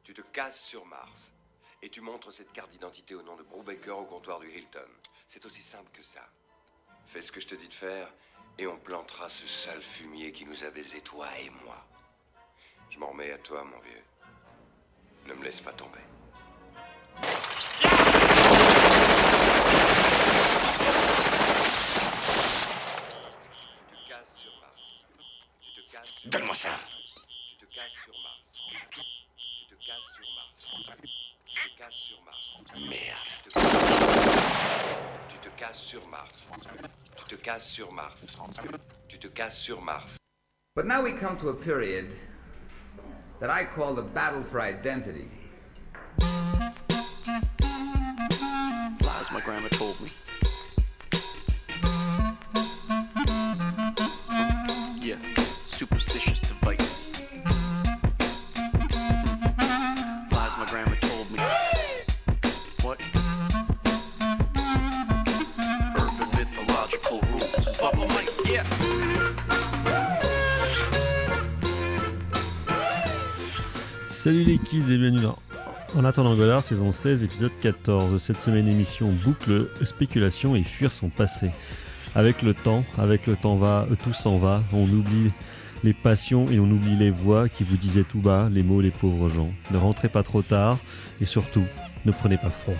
Tu te casses sur Mars. Et tu montres cette carte d'identité au nom de Brubaker au comptoir du Hilton. C'est aussi simple que ça. Fais ce que je te dis de faire, et on plantera ce sale fumier qui nous a baisés, toi et moi. Je m'en remets à toi, mon vieux. Ne me laisse pas tomber. Tu te casses sur Mars. Tu te casses sur Donne-moi ça. Tu te casses sur Mars. Tu te casses sur Mars. Tu te casses sur Mars. Merde. Tu te casses sur Mars. Tu te casses sur Mars. Tu te casses sur Mars. But now we come to a period that I call the battle for identity. Lies my grandma told me. Yeah, superstitious devices. Lies my grandma told me. What? Urban mythological rules and bubble mice. Yeah. Salut les kids et bienvenue dans En attendant Godard, saison 16, épisode 14. Cette semaine, émission boucle, spéculation et fuir son passé. Avec le temps va, tout s'en va. On oublie les passions et on oublie les voix qui vous disaient tout bas les mots les pauvres gens. Ne rentrez pas trop tard et surtout, ne prenez pas froid.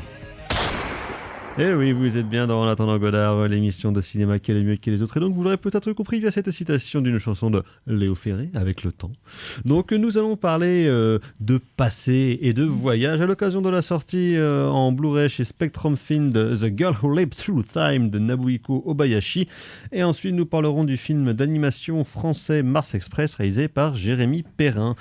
Eh oui, vous êtes bien dans En attendant Godard, l'émission de cinéma qui est mieux que les autres. Et donc, vous l'aurez peut-être compris via cette citation d'une chanson de Léo Ferré, Avec le temps. Donc, nous allons parler de passé et de voyage à l'occasion de la sortie en Blu-ray chez Spectrum Film de The Girl Who Leapt Through Time de Nobuhiko Obayashi. Et ensuite, nous parlerons du film d'animation français Mars Express réalisé par Jérémy Perrin.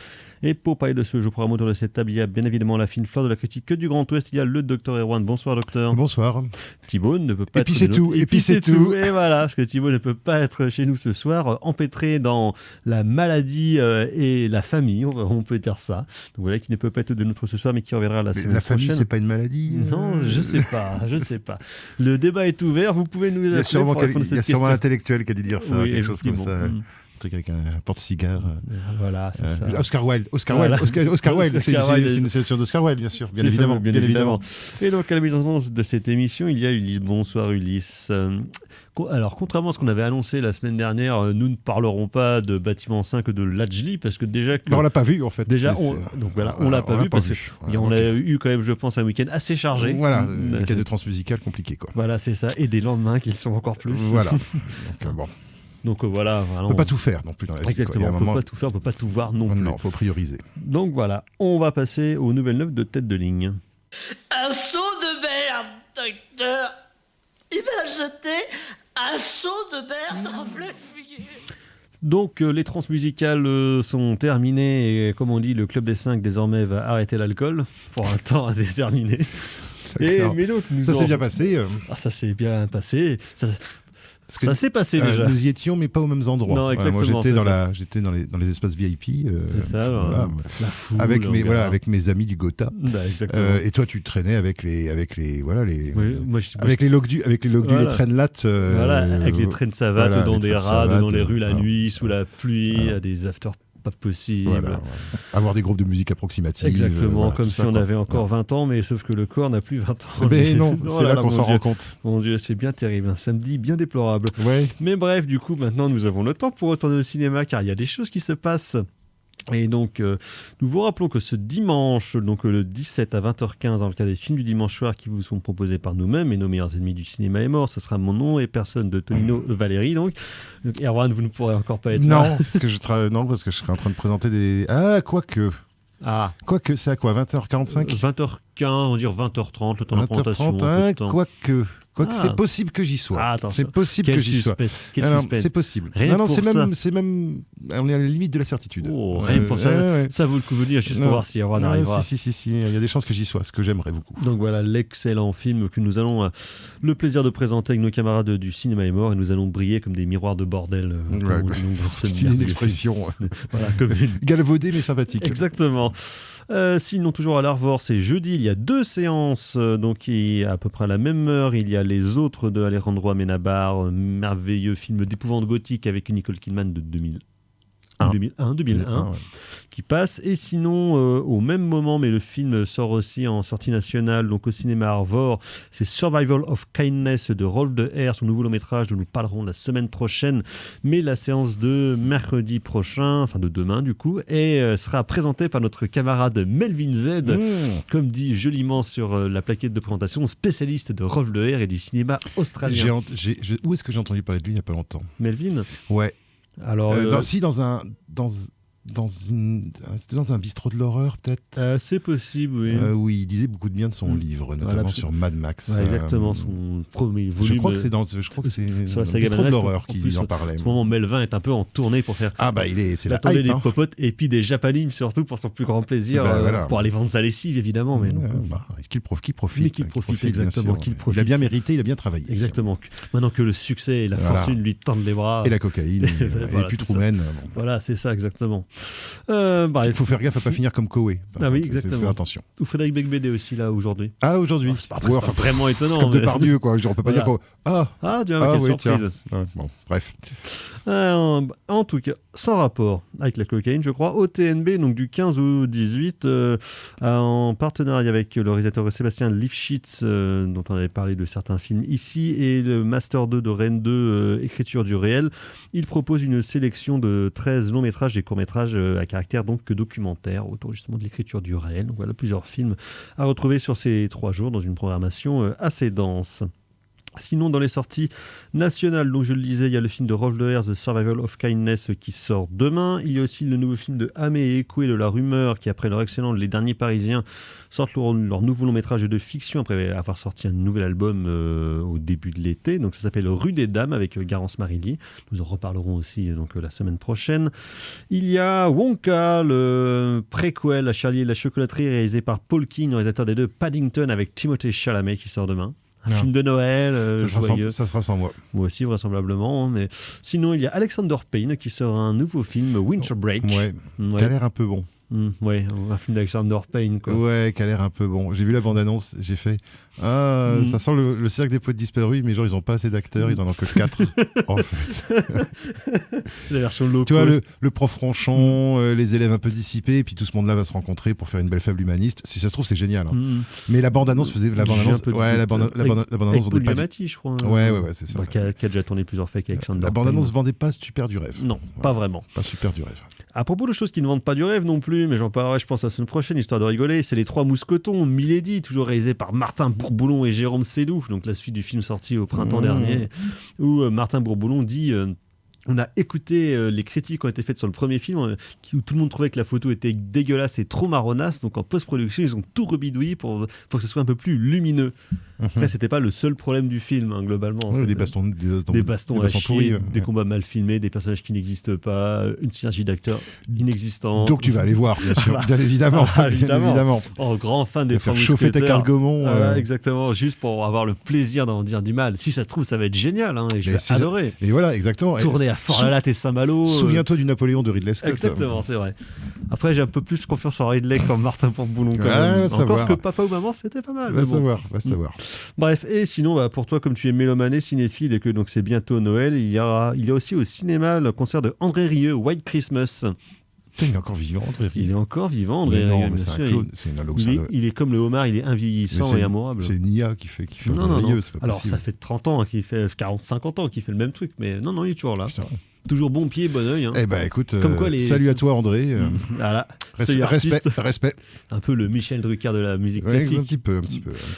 Et pour parler de ce jeu programme autour de cette table, il y a bien évidemment la fine fleur de la critique du Grand Ouest. Il y a le docteur Erwan. Bonsoir docteur. Bonsoir. Thibaut ne peut pas être c'est tout. Et puis c'est tout. Et voilà, parce que Thibaut ne peut pas être chez nous ce soir, empêtré dans la maladie et la famille, on peut dire ça. Donc voilà, qui ne peut pas être de notre ce soir, mais qui reviendra la semaine prochaine. La famille, c'est pas une maladie Non, je sais pas. Le débat est ouvert, vous pouvez nous appeler pour répondre à cette question. Il y a sûrement un intellectuel qui a dû dire ça, oui, quelque chose comme ça. Un truc avec un porte-cigare. Voilà, c'est ça. Oscar Wilde, Voilà. Oscar Wilde, c'est une citation d'Oscar Wilde, bien sûr, bien évidemment. Et donc, à la mise en place de cette émission, il y a Ulysse. Bonsoir Ulysse. Alors, contrairement à ce qu'on avait annoncé la semaine dernière, nous ne parlerons pas de Bâtiment 5 de Lajli, parce que déjà... On l'a pas vu, en fait. Déjà, on l'a pas vu, parce qu'on a eu quand même, je pense, un week-end assez chargé. Voilà, un week-end de transmusical compliqué, quoi. Voilà, c'est ça. Et des lendemains qui le sont encore plus. Voilà. Donc, bon. Donc voilà, on ne peut pas tout faire non plus dans la vie. Exactement, on ne peut pas tout faire, on ne peut pas tout voir non plus. Non, il faut prioriser. Donc voilà, on va passer aux nouvelles neufs de tête de ligne. Un seau de merde, docteur. Il m'a jeté un seau de merde en plein figuier. Donc les transmusicales sont terminées et comme on dit, le Club des 5 désormais va arrêter l'alcool pour un temps indéterminé. Mais donc, ça s'est bien passé. Ça s'est bien passé. Ça s'est passé déjà. Nous y étions, mais pas aux mêmes endroits. Non, exactement. Moi, j'étais dans les espaces VIP. C'est ça. Voilà, la foule, avec mes amis du Gotha. Exactement. Et toi, tu traînais avec les logs du les traînes lattes. Avec les traînes savates dans des rades, dans les rues la nuit, sous la pluie, à des after pas possible. Voilà. Avoir des groupes de musique approximative. Exactement, comme si on avait encore 20 ans, mais sauf que le corps n'a plus 20 ans. Mais non, c'est là qu'on s'en rend compte. Mon Dieu, c'est bien terrible, un samedi bien déplorable. Ouais. Mais bref, du coup, maintenant nous avons le temps pour retourner au cinéma, car il y a des choses qui se passent. Et donc, nous vous rappelons que ce dimanche, donc le 17 à 20h15, dans le cas des films du dimanche soir qui vous sont proposés par nous-mêmes et nos meilleurs ennemis du cinéma est mort, ce sera mon nom et personne de Tonino Valérie. Donc, Erwan, vous ne pourrez encore pas être là. Parce que je serai en train de présenter des... Quoique, c'est à quoi, 20h45 20h15, on va dire 20h30, le temps de la présentation. 20h30, quoique c'est possible que j'y sois. C'est possible que j'y sois. Quel suspense. C'est possible. C'est même... On est à la limite de la certitude. Rien pour ça. Ça vaut le coup de venir juste pour voir si Erwan arrivera. Si. Il y a des chances que j'y sois, ce que j'aimerais beaucoup. Donc voilà, l'excellent film que nous allons le plaisir de présenter avec nos camarades du cinéma est mort et nous allons briller comme des miroirs de bordel. C'est une expression galvaudée mais sympathique. Exactement. Sinon, toujours à l'Arvor, c'est jeudi, il y a 2 séances, donc à peu près à la même heure. Il y a Les Autres de Alejandro Amenábar, merveilleux film d'épouvante gothique avec une Nicole Kidman de 2000. 2001 qui passe. Et sinon, au même moment, mais le film sort aussi en sortie nationale, donc au cinéma Arvor, c'est Survival of Kindness de Rolf de Herr, son nouveau long métrage dont nous parlerons la semaine prochaine, mais la séance de mercredi prochain, enfin de demain du coup, et sera présentée par notre camarade Melvin Z, comme dit joliment sur la plaquette de présentation, spécialiste de Rolf de Herr et du cinéma australien. Où est-ce que j'ai entendu parler de lui il n'y a pas longtemps? Melvin? Ouais. Alors, c'était dans un bistrot de l'horreur, peut-être. C'est possible, oui. Oui, il disait beaucoup de bien de son livre, notamment sur Mad Max. Ouais, exactement, son premier volume. Je crois que c'est dans sur la saga bistrot de l'horreur qui en parlait. En ce moment, Melvin est un peu en tournée pour faire. C'est la tournée hype, des popotes et puis des Japanimes surtout pour son plus grand plaisir, pour aller vendre sa lessive évidemment. Mais qu'il profite. Exactement. Il a bien mérité, il a bien travaillé. Exactement. Maintenant que le succès et la fortune lui tendent les bras. Et la cocaïne, et puis Truman. Voilà, c'est ça exactement. Il faut faire gaffe à pas finir comme Koé. Oui, exactement. Faire attention. Ou Frédéric Becbédé aussi là aujourd'hui. Ah, aujourd'hui. C'est pas vraiment étonnant. C'est comme Depardieu, quoi. On peut pas dire quoi. Tu vois, quelle surprise. Bon, bref. En tout cas, sans rapport avec la cocaïne, je crois, au TNB, donc du 15 au 18, en partenariat avec le réalisateur Sébastien Lifshitz, dont on avait parlé de certains films ici, et le Master 2 de Rennes 2, Écriture du réel, il propose une sélection de 13 longs métrages et courts métrages à caractère donc que documentaire, autour justement de l'écriture du réel. Donc voilà, plusieurs films à retrouver sur ces 3 jours dans une programmation assez dense. Sinon, dans les sorties nationales, donc je le disais, il y a le film de Rolf de Herr, The Survival of Kindness, qui sort demain. Il y a aussi le nouveau film de Hamé et Ekoué de La Rumeur, qui après leur excellent Les Derniers Parisiens, sortent leur nouveau long métrage de fiction après avoir sorti un nouvel album au début de l'été. Donc ça s'appelle Rue des Dames avec Garance Marilly. Nous en reparlerons aussi donc la semaine prochaine. Il y a Wonka, le préquel à Charlie et la chocolaterie, réalisé par Paul King, réalisateur des 2 Paddington, avec Timothée Chalamet, qui sort demain. Un film de Noël, joyeux. Ça sera sans moi. Moi aussi, vraisemblablement. Mais sinon, il y a Alexander Payne qui sort un nouveau film, Winter Break. Ouais. Qui a l'air un peu bon. Un film d'Alexander Payne, quoi. Ouais, qui a l'air un peu bon. J'ai vu la bande-annonce, j'ai fait ça sent le cirque des poètes disparus, mais genre ils ont pas assez d'acteurs, ils en ont que 4 en fait. La version low cost. Tu vois, le prof ronchon, les élèves un peu dissipés, et puis tout ce monde-là va se rencontrer pour faire une belle fable humaniste. Si ça se trouve, c'est génial. Mais la bande-annonce faisait la bande-annonce. La bande-annonce vendait pas. Giamatti, je crois. Ouais, c'est ça. Qui a déjà tourné plusieurs fois avec Alexander Payne. La bande-annonce vendait pas super du rêve. Non, pas vraiment. Pas super du rêve. À propos de choses qui ne vendent pas du rêve non plus, mais j'en parlerai, je pense, la semaine prochaine, histoire de rigoler, c'est Les Trois Mousquetons, Milady, toujours réalisé par Martin Bourboulon et Jérôme Sédou, donc la suite du film sorti au printemps dernier, où Martin Bourboulon dit... On a écouté les critiques qui ont été faites sur le premier film, où tout le monde trouvait que la photo était dégueulasse et trop marronasse. Donc en post-production, ils ont tout rebidouillé pour que ce soit un peu plus lumineux. Après, c'était pas le seul problème du film, globalement. Des bastons à chier, des combats mal filmés, des personnages qui n'existent pas, une synergie d'acteurs inexistante. Donc tu vas aller voir, bien sûr, bien évidemment. évidemment. Grand fan des Trois Mousquetaires. Chauffer ta Cargomont. Exactement, juste pour avoir le plaisir d'en dire du mal. Si ça se trouve, ça va être génial, et je vais adorer. Et voilà, exactement. Tourner à Fort-la-Latte et Saint-Malo. Souviens-toi du Napoléon de Ridley Scott. Exactement, c'est vrai. Après, j'ai un peu plus confiance en Ridley qu'en Martin Bourboulon. Encore que Papa ou Maman, c'était pas mal. Va savoir. Bref, et sinon, pour toi, comme tu es mélomané, et cinéphile et que donc c'est bientôt Noël, il y a aussi au cinéma le concert de André Rieu, White Christmas. Il est encore vivant, André Rieu. Il est encore vivant, André Rieu. Non, mais c'est un clone. Il est comme le homard, il est invieillissant et immourable. C'est Nia qui fait André Rieu, c'est pas possible. Alors, ça fait 30 ans, 50 ans qu'il fait le même truc, mais non, il est toujours là. Putain. Toujours bon pied, bon oeil. Eh ben écoute, salut à toi André. Voilà. Respect. Un peu le Michel Drucker de la musique classique. Un petit peu.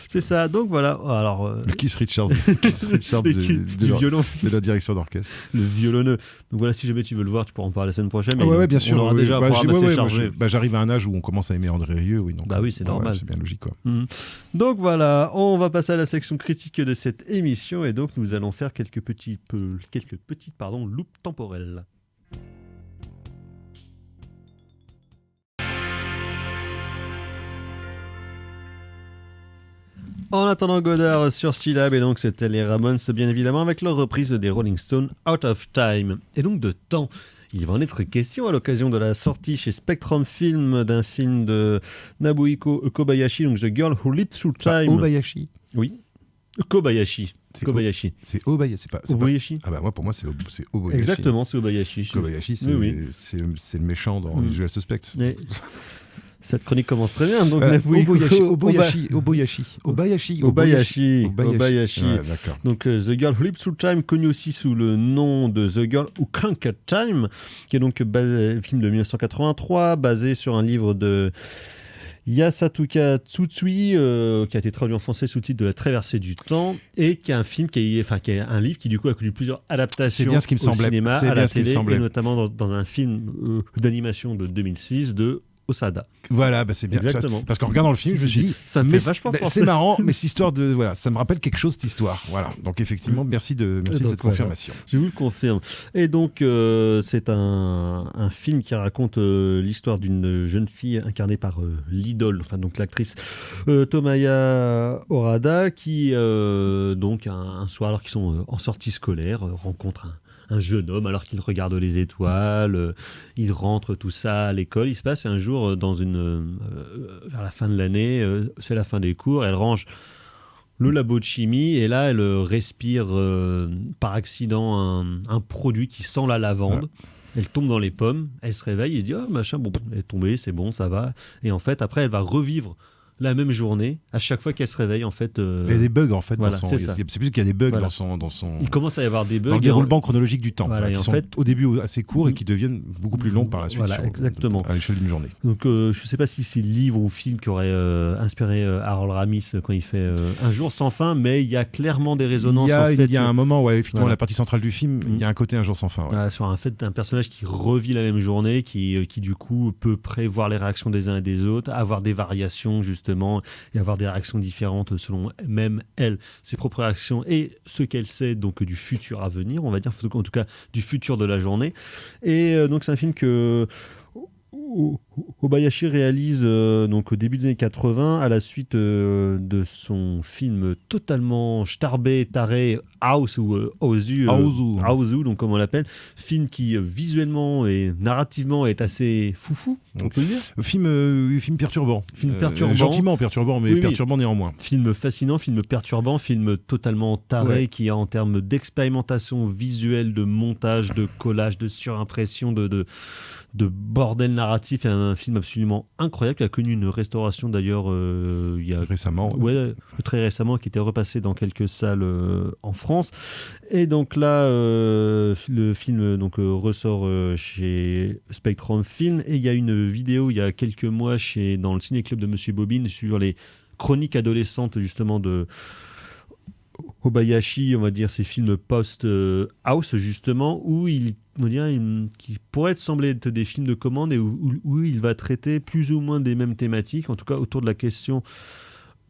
C'est ça, donc voilà. Alors, le Keith Richards du violon. De la direction d'orchestre. Le violonneux. Donc voilà, si jamais tu veux le voir, tu pourras en parler la semaine prochaine. Ouais, bien sûr. On aura déjà assez chargé. J'arrive à un âge où on commence à aimer André Rieu. Oui, c'est normal. C'est bien logique, quoi. Donc voilà, on va passer à la section critique de cette émission et donc nous allons faire quelques petites loupes temporelles. En attendant Godard sur Syllab, et donc c'était les Ramones bien évidemment avec leur reprise des Rolling Stones Out of Time. Et donc de temps, il va en être question à l'occasion de la sortie chez Spectrum Film d'un film de Nobuhiko Kobayashi, donc The Girl Who Lived Through Time. Kobayashi. Oui. Kobayashi. Kobayashi. C'est Obayashi, c'est pas. Obayashi. Ah bah moi pour moi c'est Obayashi. Exactement, c'est Obayashi. Kobayashi, c'est le méchant dans Usual Suspect. Mais... Cette chronique commence très bien. Donc, Obayashi. Ouais, d'accord. Donc, The Girl Who Leaps Through Time, connu aussi sous le nom de The Girl Who Conquered Time, qui est donc un film de 1983, basé sur un livre de Yasutaka Tsutsui, qui a été traduit en français sous le titre de La Traversée du Temps, et qui est un film qui est un livre qui du coup a connu plusieurs adaptations bien ce qui me au cinéma, à la télé, et notamment dans un film d'animation de 2006 de Osada. Voilà, c'est bien. Exactement. Parce qu'en regardant le film, je me suis dit, ça me fait vachement penser. C'est marrant, mais cette histoire ça me rappelle quelque chose, cette histoire. Voilà. Donc effectivement, merci de cette confirmation. Je vous le confirme. Et donc, c'est un film qui raconte l'histoire d'une jeune fille incarnée par l'idole, enfin donc l'actrice Tomoya Harada, qui donc un soir, alors qu'ils sont en sortie scolaire, rencontre un jeune homme alors qu'il regarde les étoiles, il rentre tout ça à l'école. Il se passe un jour vers la fin de l'année, c'est la fin des cours, elle range le labo de chimie et là elle respire par accident un produit qui sent la lavande. Ouais. Elle tombe dans les pommes, elle se réveille, elle se dit oh machin, bon, elle est tombée, c'est bon, ça va. Et en fait après elle va revivre la même journée, à chaque fois qu'elle se réveille, en fait... Il y a des bugs, en fait, voilà, c'est plus qu'il y a des bugs dans son... Il commence à y avoir des bugs... Dans le déroulement chronologique du temps, voilà, qui sont au début assez courts et qui deviennent beaucoup plus longs par la suite, voilà, exactement. À l'échelle d'une journée. Donc, je ne sais pas si c'est le livre ou le film qui aurait inspiré Harold Ramis quand il fait Un jour sans fin, mais il y a clairement des résonances. Il y a un moment, effectivement, la partie centrale du film, il y a un côté Un jour sans fin. Voilà, sur un personnage qui revit la même journée, qui du coup peut prévoir les réactions des uns et des autres, avoir des variations, justement, et avoir des réactions différentes selon même elle, ses propres réactions et ce qu'elle sait donc du futur à venir, on va dire, en tout cas du futur de la journée. Et donc c'est un film que Obayashi réalise donc au début des années 80 à la suite de son film totalement starbé, taré, House ou Ozu, donc comme on l'appelle, film qui visuellement et narrativement est assez foufou, on peut le dire. Film perturbant. Gentiment perturbant, mais perturbant néanmoins. Film fascinant, film perturbant, film totalement taré qui en termes d'expérimentation visuelle, de montage, de collage, de surimpression, de bordel narratif, et un film absolument incroyable qui a connu une restauration d'ailleurs il y a récemment, très récemment, qui était repassé dans quelques salles en France. Et donc là le film ressort chez Spectrum Film, et il y a une vidéo il y a quelques mois dans le ciné-club de Monsieur Bobine sur les chroniques adolescentes justement de Obayashi, on va dire ces films post-house justement, où qui pourrait sembler être des films de commande et où il va traiter plus ou moins des mêmes thématiques, en tout cas autour de la question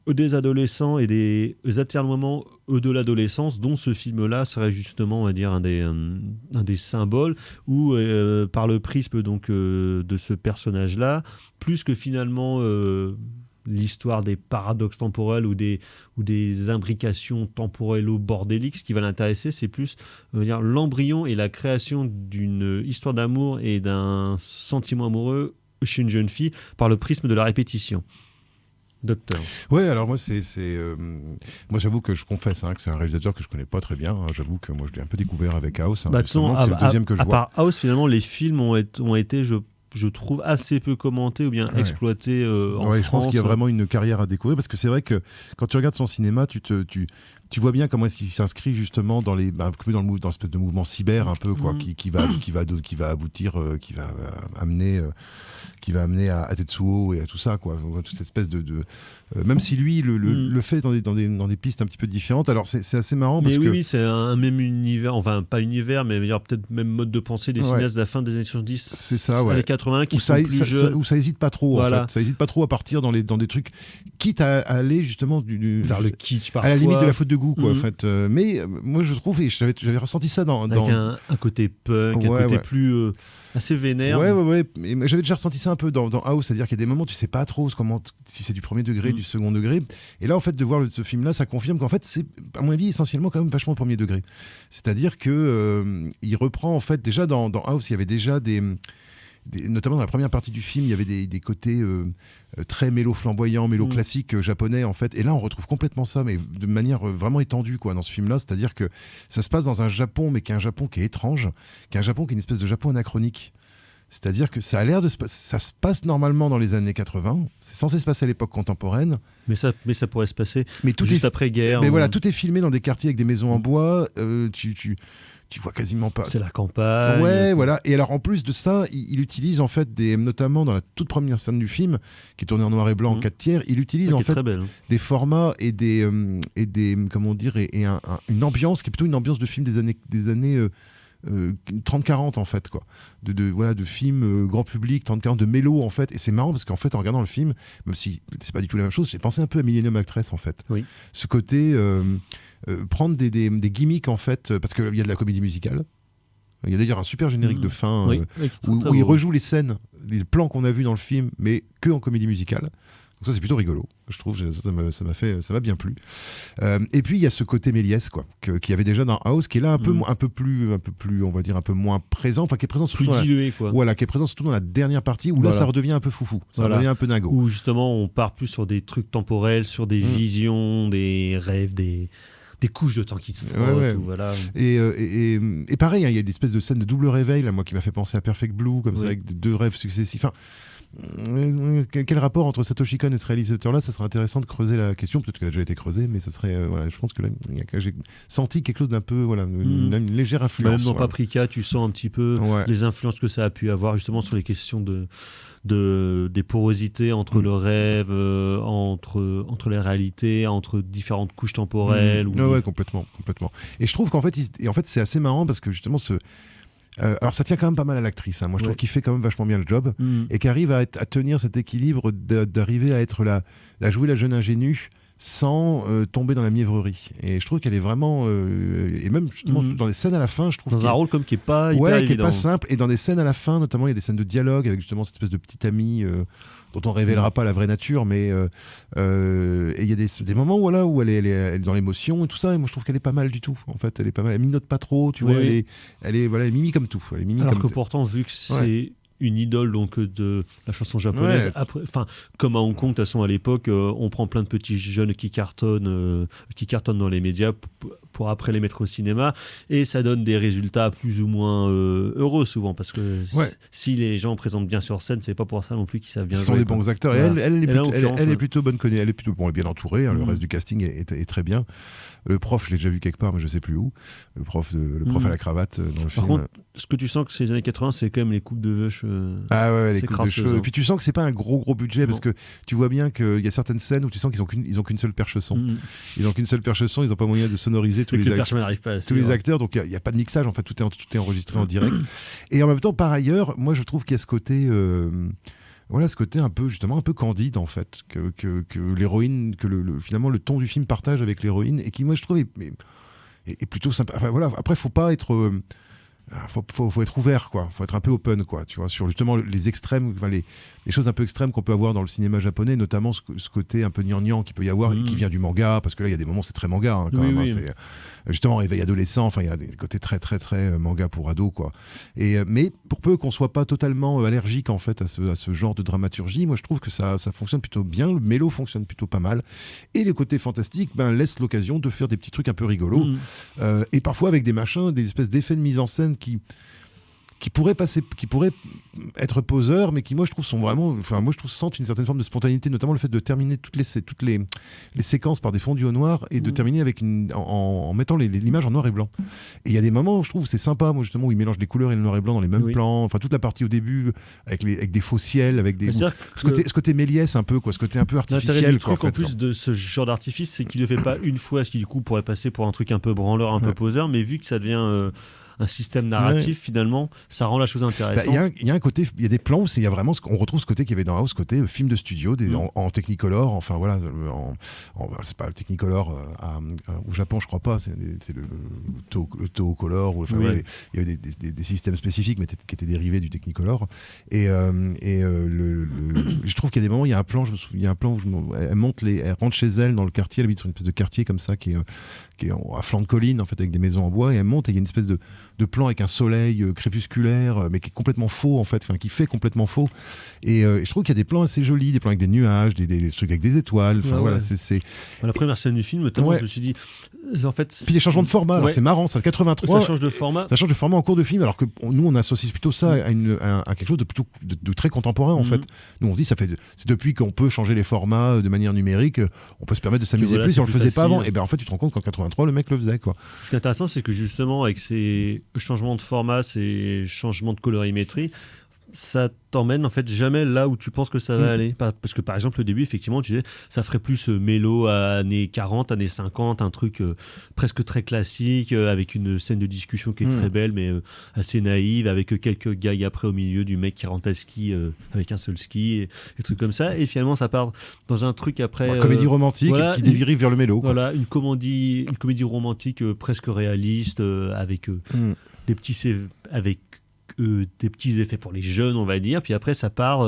des adolescents et des atermoiements de l'adolescence, dont ce film-là serait justement, on va dire, un des symboles, où par le prisme donc de ce personnage-là, plus que finalement l'histoire des paradoxes temporels ou des imbrications temporelles au bordéliques, ce qui va l'intéresser, c'est plus l'embryon et la création d'une histoire d'amour et d'un sentiment amoureux chez une jeune fille par le prisme de la répétition. Docteur. Ouais, alors moi moi j'avoue que je confesse que c'est un réalisateur que je connais pas très bien. J'avoue que moi je l'ai un peu découvert avec House. C'est le deuxième que je vois. À part House, finalement, les films ont été, je trouve, assez peu commentés ou bien exploités en France. Je pense qu'il y a vraiment une carrière à découvrir, parce que c'est vrai que quand tu regardes son cinéma, tu vois bien comment est-ce qu'il s'inscrit justement dans l'espèce de mouvement cyber un peu qui va aboutir, qui va amener à Tetsuo et à tout ça, toute cette espèce de même si lui le fait dans des pistes un petit peu différentes. Alors c'est assez marrant parce que c'est un même univers, enfin pas univers, mais peut-être même mode de pensée des cinéastes de la fin des années 70, c'est ça, années 80 qui sont plus jeunes, où ça hésite pas trop, en fait. Ça hésite pas trop à partir dans des trucs, quitte à aller justement vers le kitsch parfois, à la limite de la faute de goût, en fait. Mais moi je trouve, et j'avais ressenti ça avec un côté punk, un côté plus assez vénère. Mais j'avais déjà ressenti ça un peu dans House, c'est-à-dire qu'il y a des moments où tu sais pas trop si c'est du premier degré, du second degré. Et là, en fait, de voir ce film-là, ça confirme qu'en fait, c'est, à mon avis, essentiellement quand même vachement premier degré. C'est-à-dire que il reprend, en fait, déjà dans House, il y avait déjà notamment dans la première partie du film, il y avait des côtés très mélo flamboyants, mélo classiques japonais en fait. Et là, on retrouve complètement ça, mais de manière vraiment étendue quoi, dans ce film-là. C'est-à-dire que ça se passe dans un Japon, mais qui est un Japon qui est étrange, qui est un Japon qui est une espèce de Japon anachronique. C'est-à-dire que ça a l'air ça se passe normalement dans les années 80. C'est censé se passer à l'époque contemporaine. Mais ça pourrait se passer tout juste après-guerre. Mais voilà, tout est filmé dans des quartiers avec des maisons en bois. Tu vois quasiment pas. C'est la campagne. Ouais, voilà. Et alors en plus de ça, il utilise en fait notamment dans la toute première scène du film, qui est tournée en noir et blanc en 4/3, il utilise en fait très belle, hein. des formats et des comment dire et une ambiance qui est plutôt une ambiance de film des années 30-40 en fait quoi, de films grand public, 30-40 de mélo en fait. Et c'est marrant parce qu'en fait en regardant le film, même si c'est pas du tout la même chose, j'ai pensé un peu à Millennium Actress en fait. Oui. Ce côté prendre des gimmicks en fait, parce qu'il y a de la comédie musicale. Il y a d'ailleurs un super générique de fin où il rejoue les scènes, les plans qu'on a vus dans le film, mais que en comédie musicale. Donc ça c'est plutôt rigolo, je trouve, ça m'a bien plu. Et puis il y a ce côté Méliès quoi, qu'il y avait déjà dans House, qui est là un peu plus, on va dire un peu moins présent, enfin qui est présent surtout qui est présent surtout dans la dernière partie où là ça redevient un peu foufou, ça redevient un peu dingo. Où justement on part plus sur des trucs temporels, sur des visions, des rêves, des couches de temps qui se frottent. Voilà. Et pareil, il y a des espèces de scènes de double réveil là, moi qui m'a fait penser à Perfect Blue comme ça, avec deux rêves successifs. Enfin, quel rapport entre Satoshi Kon et ce réalisateur-là, ça serait intéressant de creuser la question. Peut-être qu'elle a déjà été creusée, mais ce serait, je pense que là, j'ai senti quelque chose d'un peu, une légère influence. Même dans Paprika, tu sens un petit peu les influences que ça a pu avoir justement sur les questions des porosités entre le rêve, entre les réalités, entre différentes couches temporelles. Ouais, complètement. Et je trouve qu'en fait, c'est assez marrant parce que justement alors ça tient quand même pas mal à l'actrice, hein. Moi je trouve qu'il fait quand même vachement bien le job et qu'il arrive à tenir cet équilibre d'arriver à être à jouer la jeune ingénue sans tomber dans la mièvrerie. Et je trouve qu'elle est vraiment et même justement dans les scènes à la fin, je trouve dans un rôle comme qui est pas hyper évident. Qui est pas simple. Et dans des scènes à la fin, notamment il y a des scènes de dialogue avec justement cette espèce de petit ami dont on révélera pas la vraie nature, mais et il y a des moments où elle est dans l'émotion et tout ça, et moi je trouve qu'elle est pas mal du tout en fait, elle est pas mal, elle minote pas trop, tu vois, elle est mimi comme tout, elle est mimi. Alors que pourtant vu que c'est une idole donc de la chanson japonaise, comme à Hong Kong de toute façon à l'époque, on prend plein de petits jeunes qui cartonnent dans les médias pour après les mettre au cinéma, et ça donne des résultats plus ou moins heureux souvent, parce que si les gens présentent bien sur scène, c'est pas pour ça non plus qu'ils savent bien jouer. Ce sont des bons acteurs, et elle est plutôt bonne connue, elle est plutôt bien entourée, hein, le reste du casting est très bien. Le prof, je l'ai déjà vu quelque part, mais je sais plus où. Le prof à la cravate dans le film. Par contre, ce que tu sens que c'est les années 80, c'est quand même les coupes de veuche. Les coupes de cheveux. Et puis tu sens que c'est pas un gros budget, parce que tu vois bien qu'il y a certaines scènes où tu sens qu'ils ont qu'une seule perche son. Ils ont qu'une seule perche son, ils ont pas moyen de sonoriser tous les acteurs, donc il y a pas de mixage, en fait, tout est enregistré en direct. Et en même temps, par ailleurs, moi je trouve qu'il y a ce côté ce côté un peu candide en fait, que l'héroïne, finalement le ton du film partage avec l'héroïne, et qui moi je trouve est plutôt sympa. Enfin voilà, après faut pas être faut être ouvert quoi, faut être un peu open quoi, tu vois, sur justement les extrêmes, les choses un peu extrêmes qu'on peut avoir dans le cinéma japonais, notamment ce côté un peu gnangnan qu'il peut y avoir et qui vient du manga, parce que là il y a des moments c'est très manga hein, quand même. Hein, c'est justement réveil adolescent, enfin il y a des côtés très très très manga pour ados quoi. Et mais pour peu qu'on soit pas totalement allergique en fait à ce genre de dramaturgie, moi je trouve que ça fonctionne plutôt bien, le mélo fonctionne plutôt pas mal, et les côtés fantastiques laissent l'occasion de faire des petits trucs un peu rigolos, et parfois avec des machins, des espèces d'effets de mise en scène qui pourraient être poseurs, mais qui moi je trouve sentent une certaine forme de spontanéité, notamment le fait de terminer toutes les séquences par des fondus au noir, et de terminer avec en mettant l'image en noir et blanc. Et il y a des moments où je trouve c'est sympa, moi justement, où ils mélangent les couleurs et le noir et blanc dans les mêmes plans, enfin toute la partie au début avec des faux ciels, avec ce côté Méliès un peu quoi, ce côté un peu artificiel quoi, en plus de ce genre d'artifice, c'est qu'il le fait pas une fois, ce qui du coup pourrait passer pour un truc un peu branleur, un peu poseur, mais vu que ça devient un système narratif, finalement, ça rend la chose intéressante. Il y a un côté, il y a des plans où il y a vraiment on retrouve ce côté qu'il y avait dans House, côté film de studio, en Technicolor, enfin voilà, c'est pas le Technicolor au Japon, je crois pas, c'est le Toho Color, il y avait des systèmes spécifiques mais qui étaient dérivés du Technicolor, et je trouve qu'il y a des moments, il y a un plan où elle rentre chez elle dans le quartier, elle habite sur une espèce de quartier comme ça qui est à flanc de colline en fait, avec des maisons en bois, et elle monte et il y a une espèce de de plans avec un soleil crépusculaire, mais qui est complètement faux en fait, enfin qui fait complètement faux. Et je trouve qu'il y a des plans assez jolis, des plans avec des nuages, des trucs avec des étoiles. Enfin voilà, c'est. La première scène du film, notamment, je me suis dit, en fait. Puis des changements de format, alors c'est marrant, ça 83. Ça change de format. Ça change de format en cours de film, alors que nous on associe plutôt ça à quelque chose de plutôt de très contemporain en fait. Nous on se dit c'est depuis qu'on peut changer les formats de manière numérique, on peut se permettre de s'amuser plus si on le faisait pas avant. Et ben en fait tu te rends compte qu'en 83 le mec le faisait quoi. Ce qui est intéressant, c'est que justement avec ces changements de format, ces changements de colorimétrie, ça t'emmène en fait jamais là où tu penses que ça va aller. Parce que par exemple au début effectivement tu disais ça ferait plus mélo à années 40, années 50, un truc presque très classique avec une scène de discussion qui est très belle mais assez naïve, avec quelques gags après au milieu du mec qui rentre à ski avec un seul ski et trucs comme ça, et finalement ça part dans un truc après comédie romantique qui dérive vers le mélo quoi. Voilà, une comédie romantique presque réaliste avec des petits effets pour les jeunes, on va dire. Puis après, ça part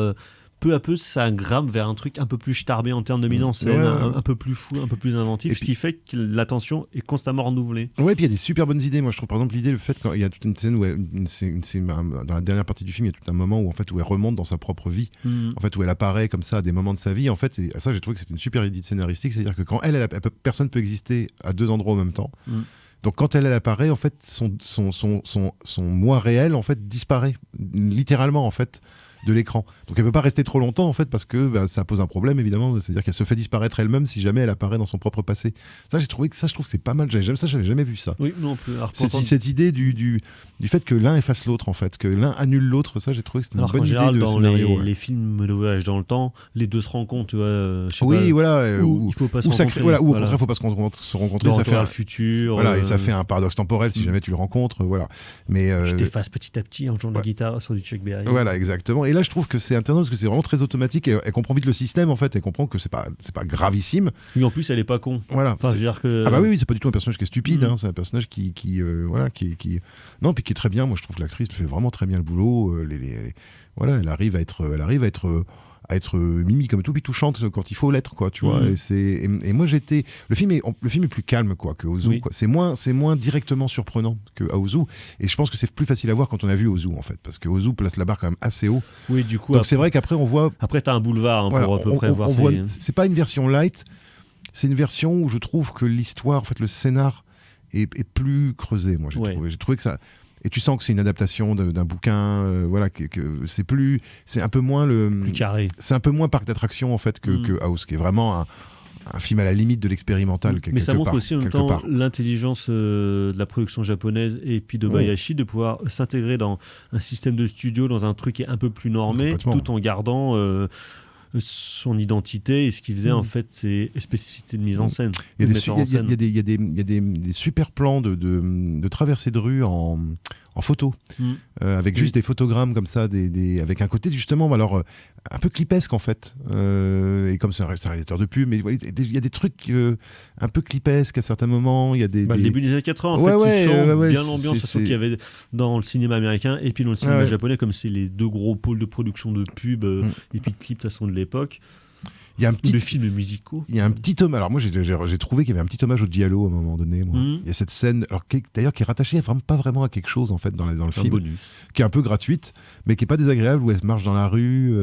peu à peu, ça grimpe vers un truc un peu plus starbé en termes de mise en scène, un peu plus fou, un peu plus inventif, ce qui fait que l'attention est constamment renouvelée. Ouais, puis il y a des super bonnes idées. Moi, je trouve par exemple l'idée, le fait qu'il y a toute une scène où dans la dernière partie du film, il y a tout un moment où elle remonte dans sa propre vie, en fait, où elle apparaît comme ça à des moments de sa vie. En fait, et ça, j'ai trouvé que c'était une super idée scénaristique, c'est-à-dire que quand personne peut exister à deux endroits en même temps. Donc quand elle apparaît, en fait, son moi réel en fait disparaît littéralement en fait de l'écran. Donc elle peut pas rester trop longtemps en fait parce que ça pose un problème évidemment. C'est-à-dire qu'elle se fait disparaître elle-même si jamais elle apparaît dans son propre passé. Ça je trouve que c'est pas mal. J'avais jamais vu ça. Oui, non plus. Cette idée du fait que l'un efface l'autre en fait, que l'un annule l'autre. Ça j'ai trouvé que c'était une bonne idée de scénario. Dans les films de voyage dans le temps, les deux se rencontrent. Tu vois, il faut pas se rencontrer. Ou au contraire, il faut pas se rencontrer. Ça fait le futur. Voilà, et ça fait un paradoxe temporel si jamais tu le rencontres. Voilà. Mais je t'efface petit à petit en jouant de la guitare sur du Chuck Berry. Voilà, exactement. Et là, je trouve que c'est intéressant parce que c'est vraiment très automatique et elle comprend vite le système en fait. Elle comprend que c'est pas gravissime. Oui, en plus, elle est pas con. Voilà. Enfin, dire que... Ah bah oui, c'est pas du tout un personnage qui est stupide. C'est un personnage qui non, puis qui est très bien. Moi, je trouve que l'actrice fait vraiment très bien le boulot. Voilà, elle arrive à être mimi comme tout, puis touchante quand il faut l'être, quoi, tu vois. Et moi le film est plus calme quoi que Ozu. Quoi. C'est moins directement surprenant que Ozu. Et je pense que c'est plus facile à voir quand on a vu Ozu en fait, parce que Ozu place la barre quand même assez haut. Oui, du coup. Donc c'est vrai qu'après on voit. Après t'as un boulevard pour à peu près voir. C'est pas une version light, c'est une version où je trouve que l'histoire, en fait, le scénar est plus creusé. Moi, j'ai trouvé que ça. Et tu sens que c'est une adaptation d'un bouquin, voilà, que c'est un peu moins plus carré. C'est un peu moins parc d'attraction en fait que House, qui est vraiment un film à la limite de l'expérimental. Mais ça montre aussi en même temps l'intelligence de la production japonaise et puis de Bayashi de pouvoir s'intégrer dans un système de studio, dans un truc qui est un peu plus normé, tout en gardant son identité et ce qu'il faisait en fait c'est spécificité de mise en scène. Il y a des super plans de traversée de rue en photo avec juste des photogrammes comme ça, avec un côté justement alors un peu clipesque en fait, et comme c'est un réalisateur de pub, mais il y a des trucs un peu clipesques à certains moments. Il y a le début des années 80 en fait, tu sens bien l'ambiance qu'il y avait dans le cinéma américain et puis dans le cinéma japonais, comme c'est les deux gros pôles de production de pub et puis de clips de toute façon de l'époque. Il y a un petit de films musicaux. Il y a un petit hommage. Alors moi j'ai trouvé qu'il y avait un petit hommage au Giallo à un moment donné. Il y a cette scène, alors d'ailleurs qui est rattachée pas vraiment à quelque chose en fait dans le film, bonus. Qui est un peu gratuite, mais qui est pas désagréable, où elle marche dans la rue,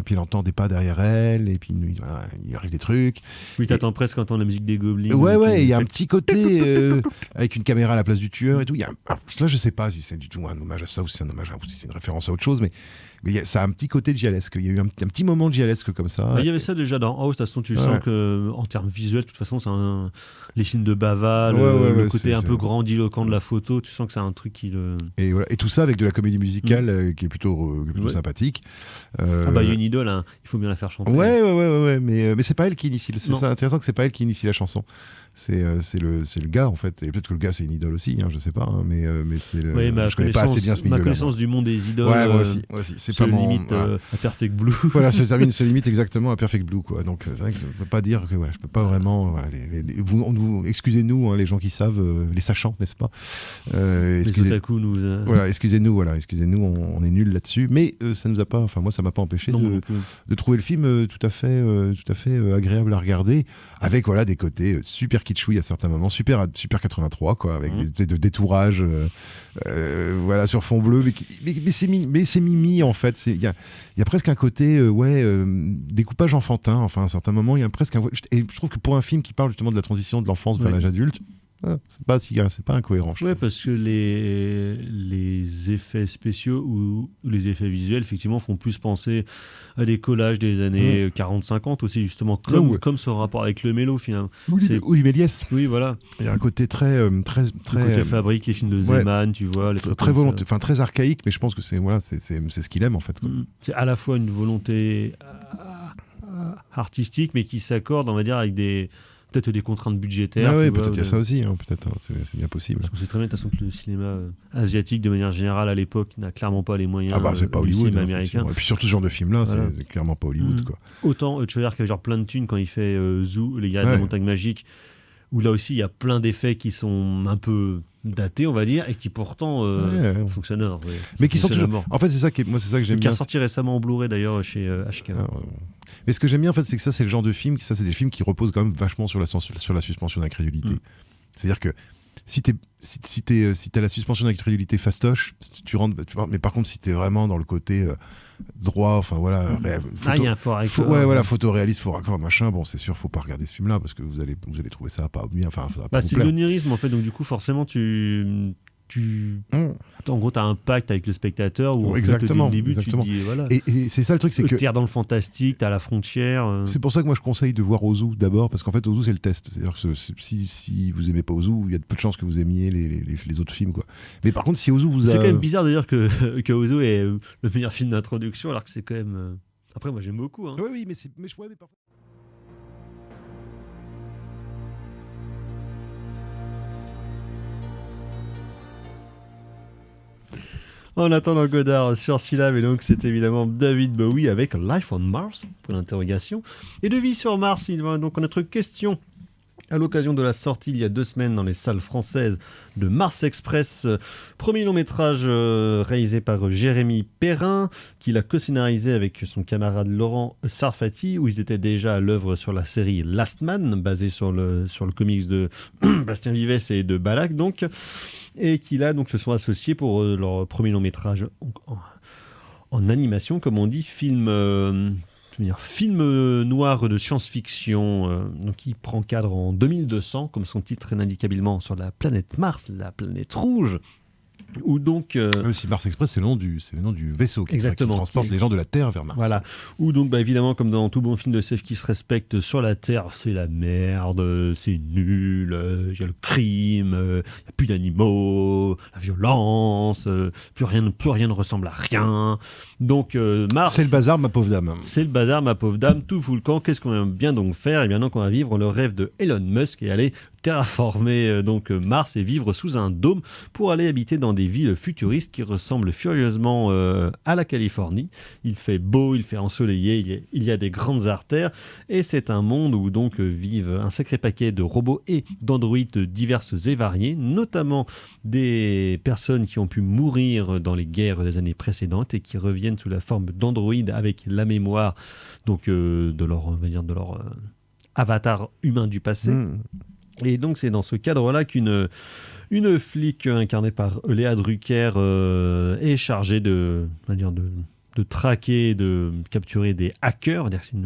puis elle entend des pas derrière elle, et puis il arrive des trucs. Oui, t'attends presque quand t'entends la musique des Gobelins. Ouais, il y a un petit côté avec une caméra à la place du tueur et tout. Là je sais pas si c'est du tout un hommage à ça ou si c'est un hommage si c'est une référence à autre chose, mais ça a un petit côté gialesque. Il y a eu un petit moment de gialesque comme ça. Il y avait ça déjà dans House. De toute façon, tu sens que en termes visuels, de toute façon, c'est les films de Bava, le côté un peu grandiloquent de la photo. Tu sens que c'est un truc qui le. Et voilà. Et tout ça avec de la comédie musicale qui est plutôt sympathique. Il y a une idole. Hein. Il faut bien la faire chanter. Ouais. Mais c'est pas elle qui initie. C'est ça intéressant que c'est pas elle qui initie la chanson. C'est le gars en fait, et peut-être que le gars c'est une idole aussi, je sais pas, mais c'est je connais pas assez bien ce milieu-là. Ma connaissance du monde des idoles. Ouais, moi aussi. c'est se pas mon... limite à Perfect Blue. Voilà, se limite exactement à Perfect Blue, quoi. Donc c'est vrai que je peux pas dire que je peux pas vraiment. Voilà, excusez-nous, hein, les gens qui savent, les sachants, n'est-ce pas Les otaku nous. Voilà, excusez-nous, on est nuls là-dessus, mais ça nous a pas. Enfin, moi, ça m'a pas empêché de trouver le film tout à fait agréable à regarder, avec des côtés super kitschouilles à certains moments, super 83, quoi, avec des détourages, sur fond bleu, mais c'est mimi en fait. Il y a presque un côté découpage enfantin. Enfin, à certains moments, il y a presque et je trouve que pour un film qui parle justement de la transition de l'enfance vers l'âge adulte, c'est pas incohérent. Ouais, parce que les effets spéciaux ou les effets visuels, effectivement, font plus penser à des collages des années 40-50 aussi, justement, comme ce rapport avec le mélo, finalement. Oui, Méliès. Oui, voilà. Il y a un côté très le côté fabrique, les films de Zeman, tu vois. Très volonté, enfin très archaïque, mais je pense que c'est ce qu'il aime en fait. C'est à la fois une volonté artistique, mais qui s'accorde, on va dire, avec peut-être des contraintes budgétaires. Oui, peut-être il y a ça aussi, hein, peut-être, c'est bien possible. Parce qu'on sait très bien de toute façon que le cinéma asiatique, de manière générale, à l'époque, n'a clairement pas les moyens c'est pas Hollywood, cinéma américain. Et puis surtout ce genre de film-là, c'est clairement pas Hollywood. Quoi. Autant Schroeder qui avait genre plein de thunes quand il fait Zoo, les gars de la montagne magique, où là aussi il y a plein d'effets qui sont un peu datés, on va dire, et qui pourtant fonctionnent. Mais qui sont toujours... En fait, c'est ça que j'aime bien. Qui est sorti récemment en Blu-ray d'ailleurs chez HK. Mais ce que j'aime bien en fait, c'est que ça, c'est le genre de film, c'est des films qui reposent quand même vachement sur la suspension d'incrédulité. C'est-à-dire que si t'as la suspension d'incrédulité fastoche, tu rentres, mais par contre si t'es vraiment dans le côté droit, enfin voilà, il y a un fort accord, photoréaliste, fort accord, machin, bon c'est sûr, faut pas regarder ce film-là parce que vous allez trouver ça pas bien, enfin ça va pas vous c'est plaire. de l'onirisme en fait, donc du coup forcément en gros, tu as un pacte avec le spectateur où exactement, dès le début, exactement. Tu te dis, voilà. Et c'est ça le truc, c'est que t'es dans le fantastique, t'as la frontière. C'est pour ça que moi je conseille de voir Ozu d'abord, parce qu'en fait Ozu c'est le test. C'est-à-dire que si vous aimez pas Ozu, il y a de peu de chances que vous aimiez les autres films, quoi. Mais par contre, si Ozu vous a... C'est quand même bizarre de dire que Ozu est le meilleur film d'introduction, alors que c'est quand même. Après, moi j'aime beaucoup. Hein. Oui, mais parfois. En attendant Godard sur Syllab, et donc c'est évidemment David Bowie avec Life on Mars, pour l'interrogation. Et de vie sur Mars, il va donc notre question à l'occasion de la sortie il y a 2 semaines dans les salles françaises de Mars Express, premier long métrage réalisé par Jérémy Perrin, qu'il a co-scénarisé avec son camarade Laurent Sarfati, où ils étaient déjà à l'œuvre sur la série Last Man, basée sur le comics de Bastien Vives et de Balak, donc, et qui là donc se sont associés pour leur premier long métrage en animation, comme on dit, film noir de science-fiction, donc qui prend cadre en 2200, comme son titre l'indique habilement, sur la planète Mars, la planète rouge, où donc... si Mars Express, c'est le nom du vaisseau qui transporte les gens de la Terre vers Mars. Voilà, où donc évidemment, comme dans tout bon film de SF qui se respecte, sur la Terre, c'est la merde, c'est nul, il y a le crime, il n'y a plus d'animaux, la violence, plus rien ne ressemble à rien. Donc Mars... C'est le bazar, ma pauvre dame. C'est le bazar, ma pauvre dame, tout fout le camp. Qu'est-ce qu'on vient donc faire ? Eh bien donc on va vivre le rêve de Elon Musk et aller terraformer Mars et vivre sous un dôme pour aller habiter dans des villes futuristes qui ressemblent furieusement à la Californie. Il fait beau, il fait ensoleillé, il y a des grandes artères et c'est un monde où donc vivent un sacré paquet de robots et d'androïdes diverses et variées, notamment des personnes qui ont pu mourir dans les guerres des années précédentes et qui reviennent sous la forme d'androïdes avec la mémoire donc de leur avatar humain du passé. Et donc c'est dans ce cadre-là qu'une flic incarnée par Léa Drucker est chargée de traquer, de capturer des hackers. C'est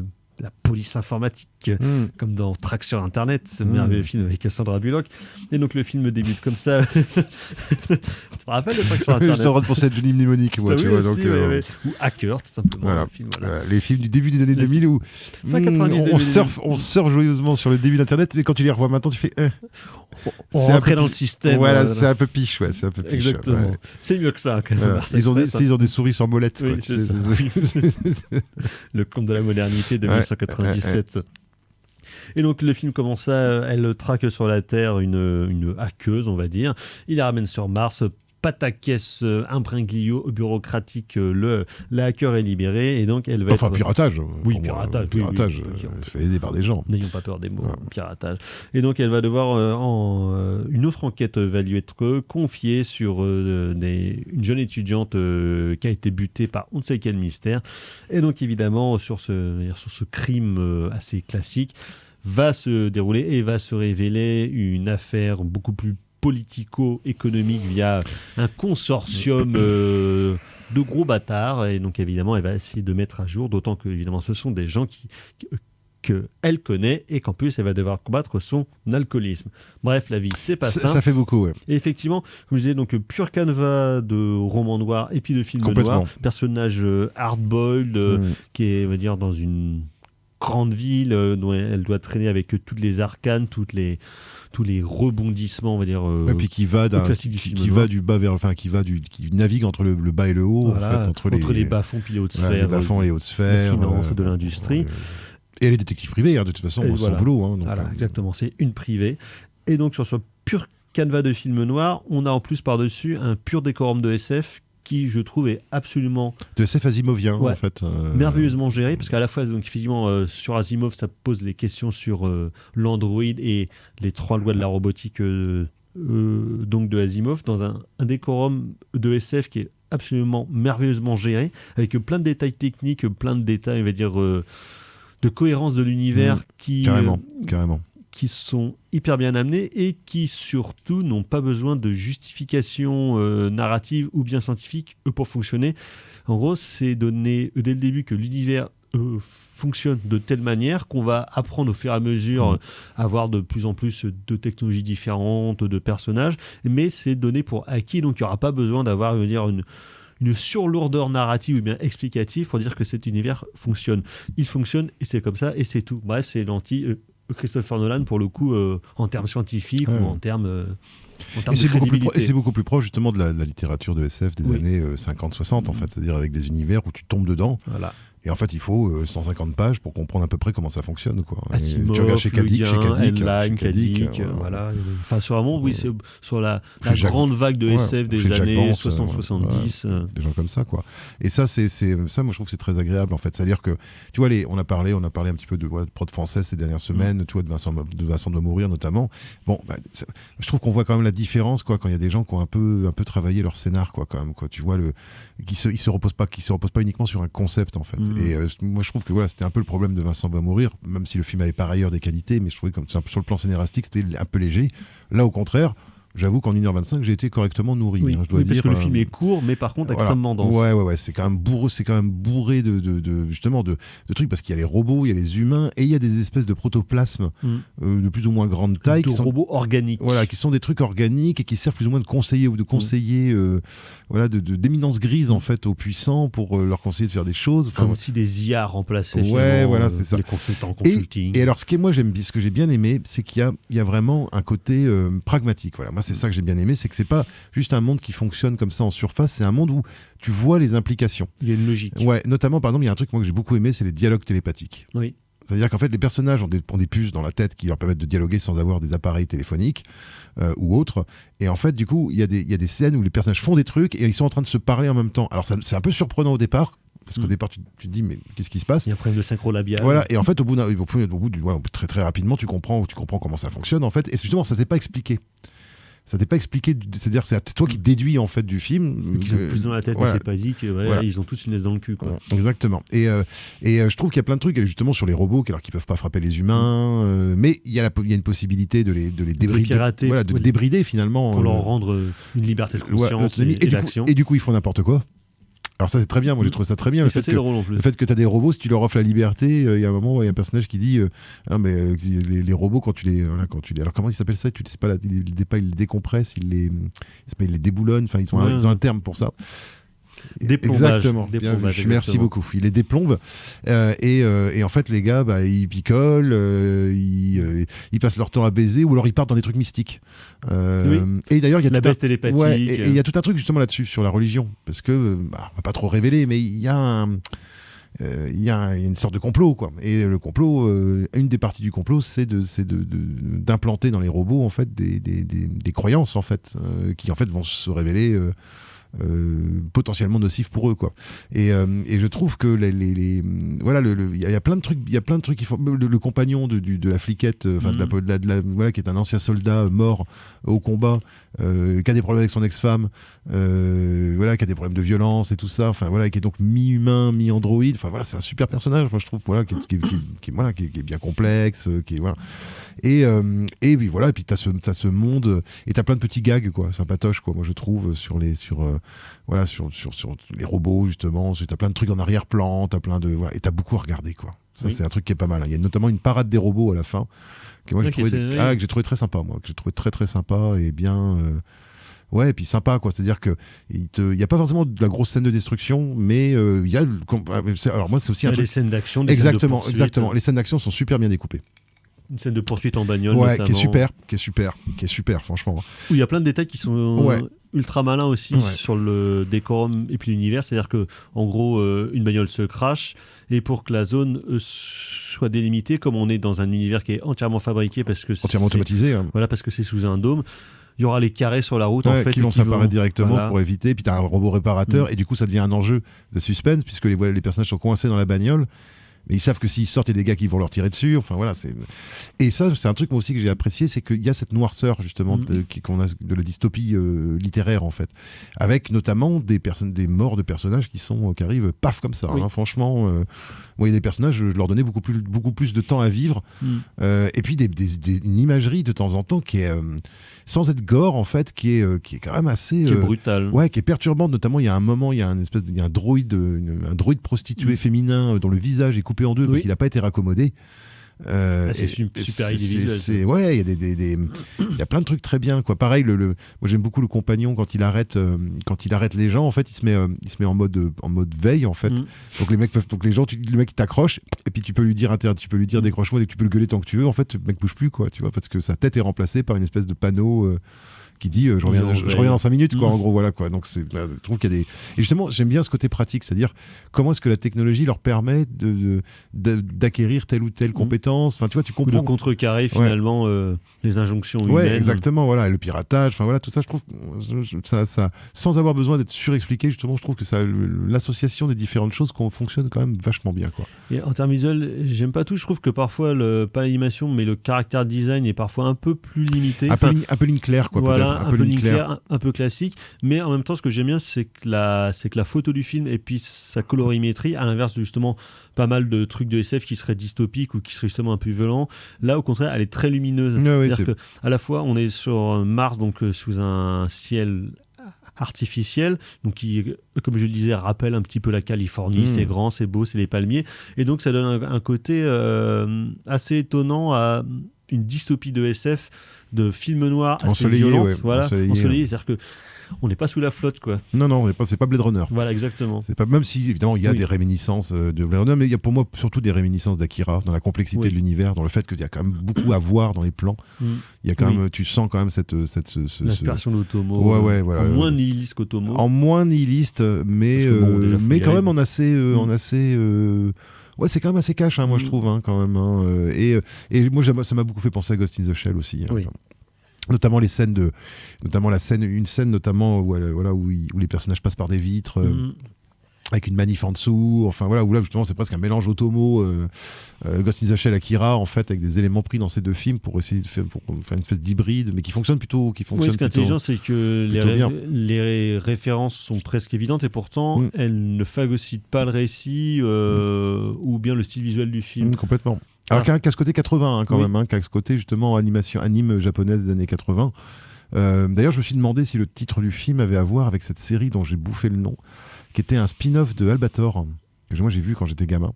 la police informatique, comme dans Track sur Internet, ce merveilleux film avec Sandra Bullock. Et donc le film débute comme ça. Tu te rappelles de Track sur Internet? J'ai le droit de penser à Johnny Mnemonic, moi, tu vois. Aussi, donc, ou Hacker, tout simplement. Voilà. Les films du début des années 2000 où on surfe joyeusement sur le début d'Internet, mais quand tu les revois maintenant, tu fais... On rentrait dans le système. Voilà, c'est un peu piche, c'est un peu piche. Exactement. Ouais. C'est mieux que ça, quand même. Voilà. Ils ont des souris sans molette, quoi. Oui, le conte de la modernité de 1997. Et donc le film commence ça, elle traque sur la Terre une hackeuse, on va dire. Il la ramène sur Mars pataquès imbroglio bureaucratique, le hacker est libéré et donc elle va Enfin, être... piratage. Oui, Pour moi, piratage. piratage, fait aider par des gens. N'ayons pas peur des mots, piratage. Et donc elle va devoir, une autre enquête va lui être confiée sur une jeune étudiante qui a été butée par on ne sait quel mystère. Et donc évidemment sur ce crime assez classique va se dérouler et va se révéler une affaire beaucoup plus politico-économique via un consortium de gros bâtards. Et donc évidemment elle va essayer de mettre à jour, d'autant que évidemment ce sont des gens qu'elle connaît et qu'en plus elle va devoir combattre son alcoolisme. Bref, la vie c'est pas simple. Ça fait beaucoup, ouais. Et effectivement, comme je disais, donc pur canevas de roman noir et puis de film noir, personnage hard-boiled qui est, on va dire, dans une grande ville dont elle doit traîner avec toutes les arcanes, tous les rebondissements, on va dire. Et puis qui va du bas vers, enfin qui navigue entre le bas et le haut, voilà, en fait, entre les bas-fonds puis les hautes sphères, les bas-fonds et les hautes sphères, de finance, de l'industrie. Et elle est détective privée, de toute façon, dans son boulot. Donc, voilà, exactement, c'est une privée. Et donc sur ce pur canevas de film noir, on a en plus par-dessus un pur décorum de SF qui, je trouve, est absolument... De SF asimovien, en fait. Merveilleusement géré, parce qu'à la fois, donc, effectivement, sur Asimov, ça pose les questions sur l'android et les 3 lois de la robotique donc de Asimov, dans un décorum de SF qui est absolument merveilleusement géré, avec plein de détails techniques, plein de détails, on va dire, de cohérence de l'univers carrément. Qui sont hyper bien amenés et qui surtout n'ont pas besoin de justification narrative ou bien scientifique pour fonctionner. En gros, c'est donné dès le début que l'univers fonctionne de telle manière qu'on va apprendre au fur et à mesure à avoir de plus en plus de technologies différentes, de personnages, mais c'est donné pour acquis, donc il n'y aura pas besoin d'avoir, une surlourdeur narrative ou bien explicative pour dire que cet univers fonctionne. Il fonctionne et c'est comme ça et c'est tout. Bref, c'est l'anti... Christopher Nolan pour le coup en termes scientifiques ou en termes et c'est beaucoup plus proche justement de la littérature de SF des années 50-60 en fait, c'est-à-dire avec des univers où tu tombes dedans. Voilà. Et en fait, il faut 150 pages pour comprendre à peu près comment ça fonctionne, quoi. Asimov, tu regardes chez Kadik, voilà. Enfin, sur vraiment, c'est sur la grande vague de SF des années 60-70. Des gens comme ça, quoi. Et ça, ça, moi, je trouve que c'est très agréable, en fait. C'est-à-dire que, tu vois, on a parlé un petit peu de prod française ces dernières semaines, tu vois, de Vincent doit mourir, notamment. Bon, je trouve qu'on voit quand même la différence, quoi, quand il y a des gens qui ont un peu travaillé leur scénar, quoi, quand même, quoi. Tu vois, qui se repose pas uniquement sur un concept, en fait. Et moi je trouve que voilà, c'était un peu le problème de Vincent doit mourir, même si le film avait par ailleurs des qualités, mais je trouvais comme sur le plan scénaristique c'était un peu léger. Là au contraire, j'avoue qu'en 1h25 j'ai été correctement nourri, je dois dire, parce que le film est court mais par contre extrêmement dense. Ouais, c'est quand même bourré de justement de trucs, parce qu'il y a les robots, il y a les humains et il y a des espèces de protoplasmes de plus ou moins grande taille, qui sont robots organiques. Voilà, qui sont des trucs organiques et qui servent plus ou moins de conseiller ou de conseiller d'éminence grise en fait aux puissants pour leur conseiller de faire des choses. Comme aussi des IA remplaçaient voilà, c'est ça. Les consultants en consulting. Et alors ce que j'ai bien aimé, c'est qu'il y a vraiment un côté pragmatique. Voilà, moi c'est ça que j'ai bien aimé, c'est que c'est pas juste un monde qui fonctionne comme ça en surface, c'est un monde où tu vois les implications. Il y a une logique. Ouais, notamment par exemple, il y a un truc moi que j'ai beaucoup aimé, c'est les dialogues télépathiques. Oui. C'est-à-dire qu'en fait, les personnages ont des puces dans la tête qui leur permettent de dialoguer sans avoir des appareils téléphoniques ou autres. Et en fait, du coup, il y a des scènes où les personnages font des trucs et ils sont en train de se parler en même temps. Alors, c'est un peu surprenant au départ, parce qu'au départ, tu te dis, mais qu'est-ce qui se passe ? Il y a un problème de synchro labial. Voilà, et en fait, au bout très très rapidement, tu comprends comment ça fonctionne, en fait. Et justement, ça t'est pas expliqué. Ça t'est pas expliqué, c'est-à-dire c'est toi qui déduis en fait du film. Qui sont plus dans la tête, mais c'est pas dit que ils ont tous une laisse dans le cul, quoi. Exactement. Et je trouve qu'il y a plein de trucs, justement sur les robots, alors qu'ils peuvent pas frapper les humains, mais il y a une possibilité de les débrider, de débrider finalement, pour leur rendre une liberté de conscience et d'action. Et du coup, ils font n'importe quoi. Alors ça c'est très bien, moi j'ai trouvé ça très bien, le fait que tu as des robots, si tu leur offres la liberté, il y a un moment où il y a un personnage qui dit les robots quand tu les alors comment il s'appelle ça, tu sais pas, il les décompresse, il les déboulonne, enfin ils ont un terme pour ça. Déplombage. Exactement. Merci beaucoup. Il les déplombe et en fait les gars ils picolent, ils passent leur temps à baiser ou alors ils partent dans des trucs mystiques. Et d'ailleurs il y a la baisse télépathique. Et il y a tout un truc justement là-dessus sur la religion, parce que on va pas trop révéler, mais il y a il y a une sorte de complot, quoi. Et le complot, une des parties du complot, c'est d'implanter dans les robots en fait des croyances en fait qui en fait vont se révéler potentiellement nocifs pour eux, quoi. Et je trouve que voilà, il y a plein de trucs qui font le compagnon de la fliquette, voilà, qui est un ancien soldat mort au combat, qui a des problèmes avec son ex-femme, voilà, qui a des problèmes de violence et tout ça, enfin voilà, qui est donc mi-humain, mi-androïde, enfin voilà, c'est un super personnage, moi je trouve, voilà, qui est bien complexe, qui est voilà. Et puis voilà, et puis t'as ce monde, et t'as plein de petits gags, quoi, sympatoches, quoi, moi je trouve, sur les robots, justement, t'as plein de trucs en arrière-plan, voilà, et t'as beaucoup à regarder, quoi. Ça, c'est un truc qui est pas mal, hein. Il y a notamment une parade des robots à la fin, que moi que j'ai trouvé très sympa, moi, que j'ai trouvé très très sympa, et bien... Ouais, et puis sympa, quoi. C'est-à-dire que il y a pas forcément de la grosse scène de destruction, mais il y a... Alors moi, c'est aussi un truc... Les scènes d'action, exactement. Les scènes d'action sont super bien découpées. Une scène de poursuite en bagnole, ouais, notamment. qui est super, franchement. Où il y a plein de détails qui sont ultra malins aussi sur le décorum et puis l'univers. C'est-à-dire que, en gros, une bagnole se crache, et pour que la zone soit délimitée, comme on est dans un univers qui est entièrement fabriqué, parce que entièrement automatisé. Hein. Voilà, parce que c'est sous un dôme. Il y aura les carrés sur la route, en fait, qui vont s'apparaître directement pour éviter. Puis t'as un robot réparateur, et du coup ça devient un enjeu de suspense, puisque les personnages sont coincés dans la bagnole. Mais ils savent que s'ils sortent, il y a des gars qui vont leur tirer dessus. Enfin voilà, et ça, c'est un truc moi aussi que j'ai apprécié, c'est qu'il y a cette noirceur justement qu'on a de la dystopie littéraire en fait, avec notamment des morts de personnages qui arrivent paf comme ça. Hein, franchement, moi il y a des personnages, je leur donnais beaucoup plus de temps à vivre. Et puis une imagerie de temps en temps qui est sans être gore en fait, qui est quand même assez qui est brutal. Ouais, qui est perturbante. Notamment, il y a un moment, il y a un droïde prostitué féminin dont le visage est coupé en deux parce qu'il n'a pas été raccommodé. C'est super idée visuelle. Ouais, il y a plein de trucs très bien, quoi. Pareil, moi j'aime beaucoup le compagnon quand il arrête les gens. En fait, il se met en mode veille, en fait. Donc les mecs le mec il t'accroche, et puis tu peux lui dire décroche-moi, et tu peux le gueuler tant que tu veux. En fait, le mec bouge plus, quoi. Tu vois, parce que sa tête est remplacée par une espèce de panneau. Qui dit je reviens dans 5 minutes, quoi. En gros, voilà, quoi. Donc je trouve qu'il y a et justement j'aime bien ce côté pratique, c'est-à-dire comment est-ce que la technologie leur permet d'acquérir telle ou telle compétence, enfin tu vois, tu comprends, ou de contrecarrer finalement les injonctions humaines. Ouais, exactement, voilà, et le piratage, enfin voilà, tout ça, je trouve ça sans avoir besoin d'être surexpliqué, justement, je trouve que l'association des différentes choses fonctionne quand même vachement bien, quoi. Et en termes visuels, j'aime pas tout, je trouve que parfois pas l'animation mais le character design est parfois un peu plus limité, un peu ligne claire, quoi. Voilà, peut-être un peu ligne claire, un peu classique, mais en même temps ce que j'aime bien c'est que la photo du film et puis sa colorimétrie, à l'inverse de justement pas mal de trucs de SF qui seraient dystopiques ou qui seraient justement un peu violents, là au contraire elle est très lumineuse. C'est-à-dire qu'à la fois on est sur Mars, donc sous un ciel artificiel, donc qui, comme je le disais, rappelle un petit peu la Californie. C'est grand, c'est beau, c'est les palmiers, et donc ça donne un côté assez étonnant à une dystopie de SF, de film noir assez violente, ensoleillé, c'est-à-dire que on n'est pas sous la flotte, quoi. Non, c'est pas Blade Runner. Voilà, exactement. C'est pas, même si évidemment il y a des réminiscences de Blade Runner, mais il y a pour moi surtout des réminiscences d'Akira dans la complexité de l'univers, dans le fait qu'il y a quand même beaucoup à voir dans les plans. Il y a quand même, tu sens quand même l'inspiration d'Otomo. Ouais, voilà. En moins nihiliste qu'Otomo. En moins nihiliste, mais quand même en assez. Ouais, c'est quand même assez cash, hein, moi je trouve, hein, quand même. Hein, et moi, ça m'a beaucoup fait penser à Ghost in the Shell aussi. Hein, notamment une scène où les personnages passent par des vitres. Avec une manif en dessous, enfin voilà, où là justement c'est presque un mélange Otomo, Ghost in the Shell, Akira, en fait, avec des éléments pris dans ces deux films pour essayer de faire une espèce d'hybride, mais qui fonctionne plutôt. Ce qui est intelligent, c'est que les références sont presque évidentes et pourtant elles ne phagocytent pas le récit ou bien le style visuel du film. Complètement. Alors qu'à ce côté 80 hein, quand même, hein, qu'à ce côté justement anime japonaise des années 80. D'ailleurs, je me suis demandé si le titre du film avait à voir avec cette série dont j'ai bouffé le nom, qui était un spin-off de Albator, que moi j'ai vu quand j'étais gamin,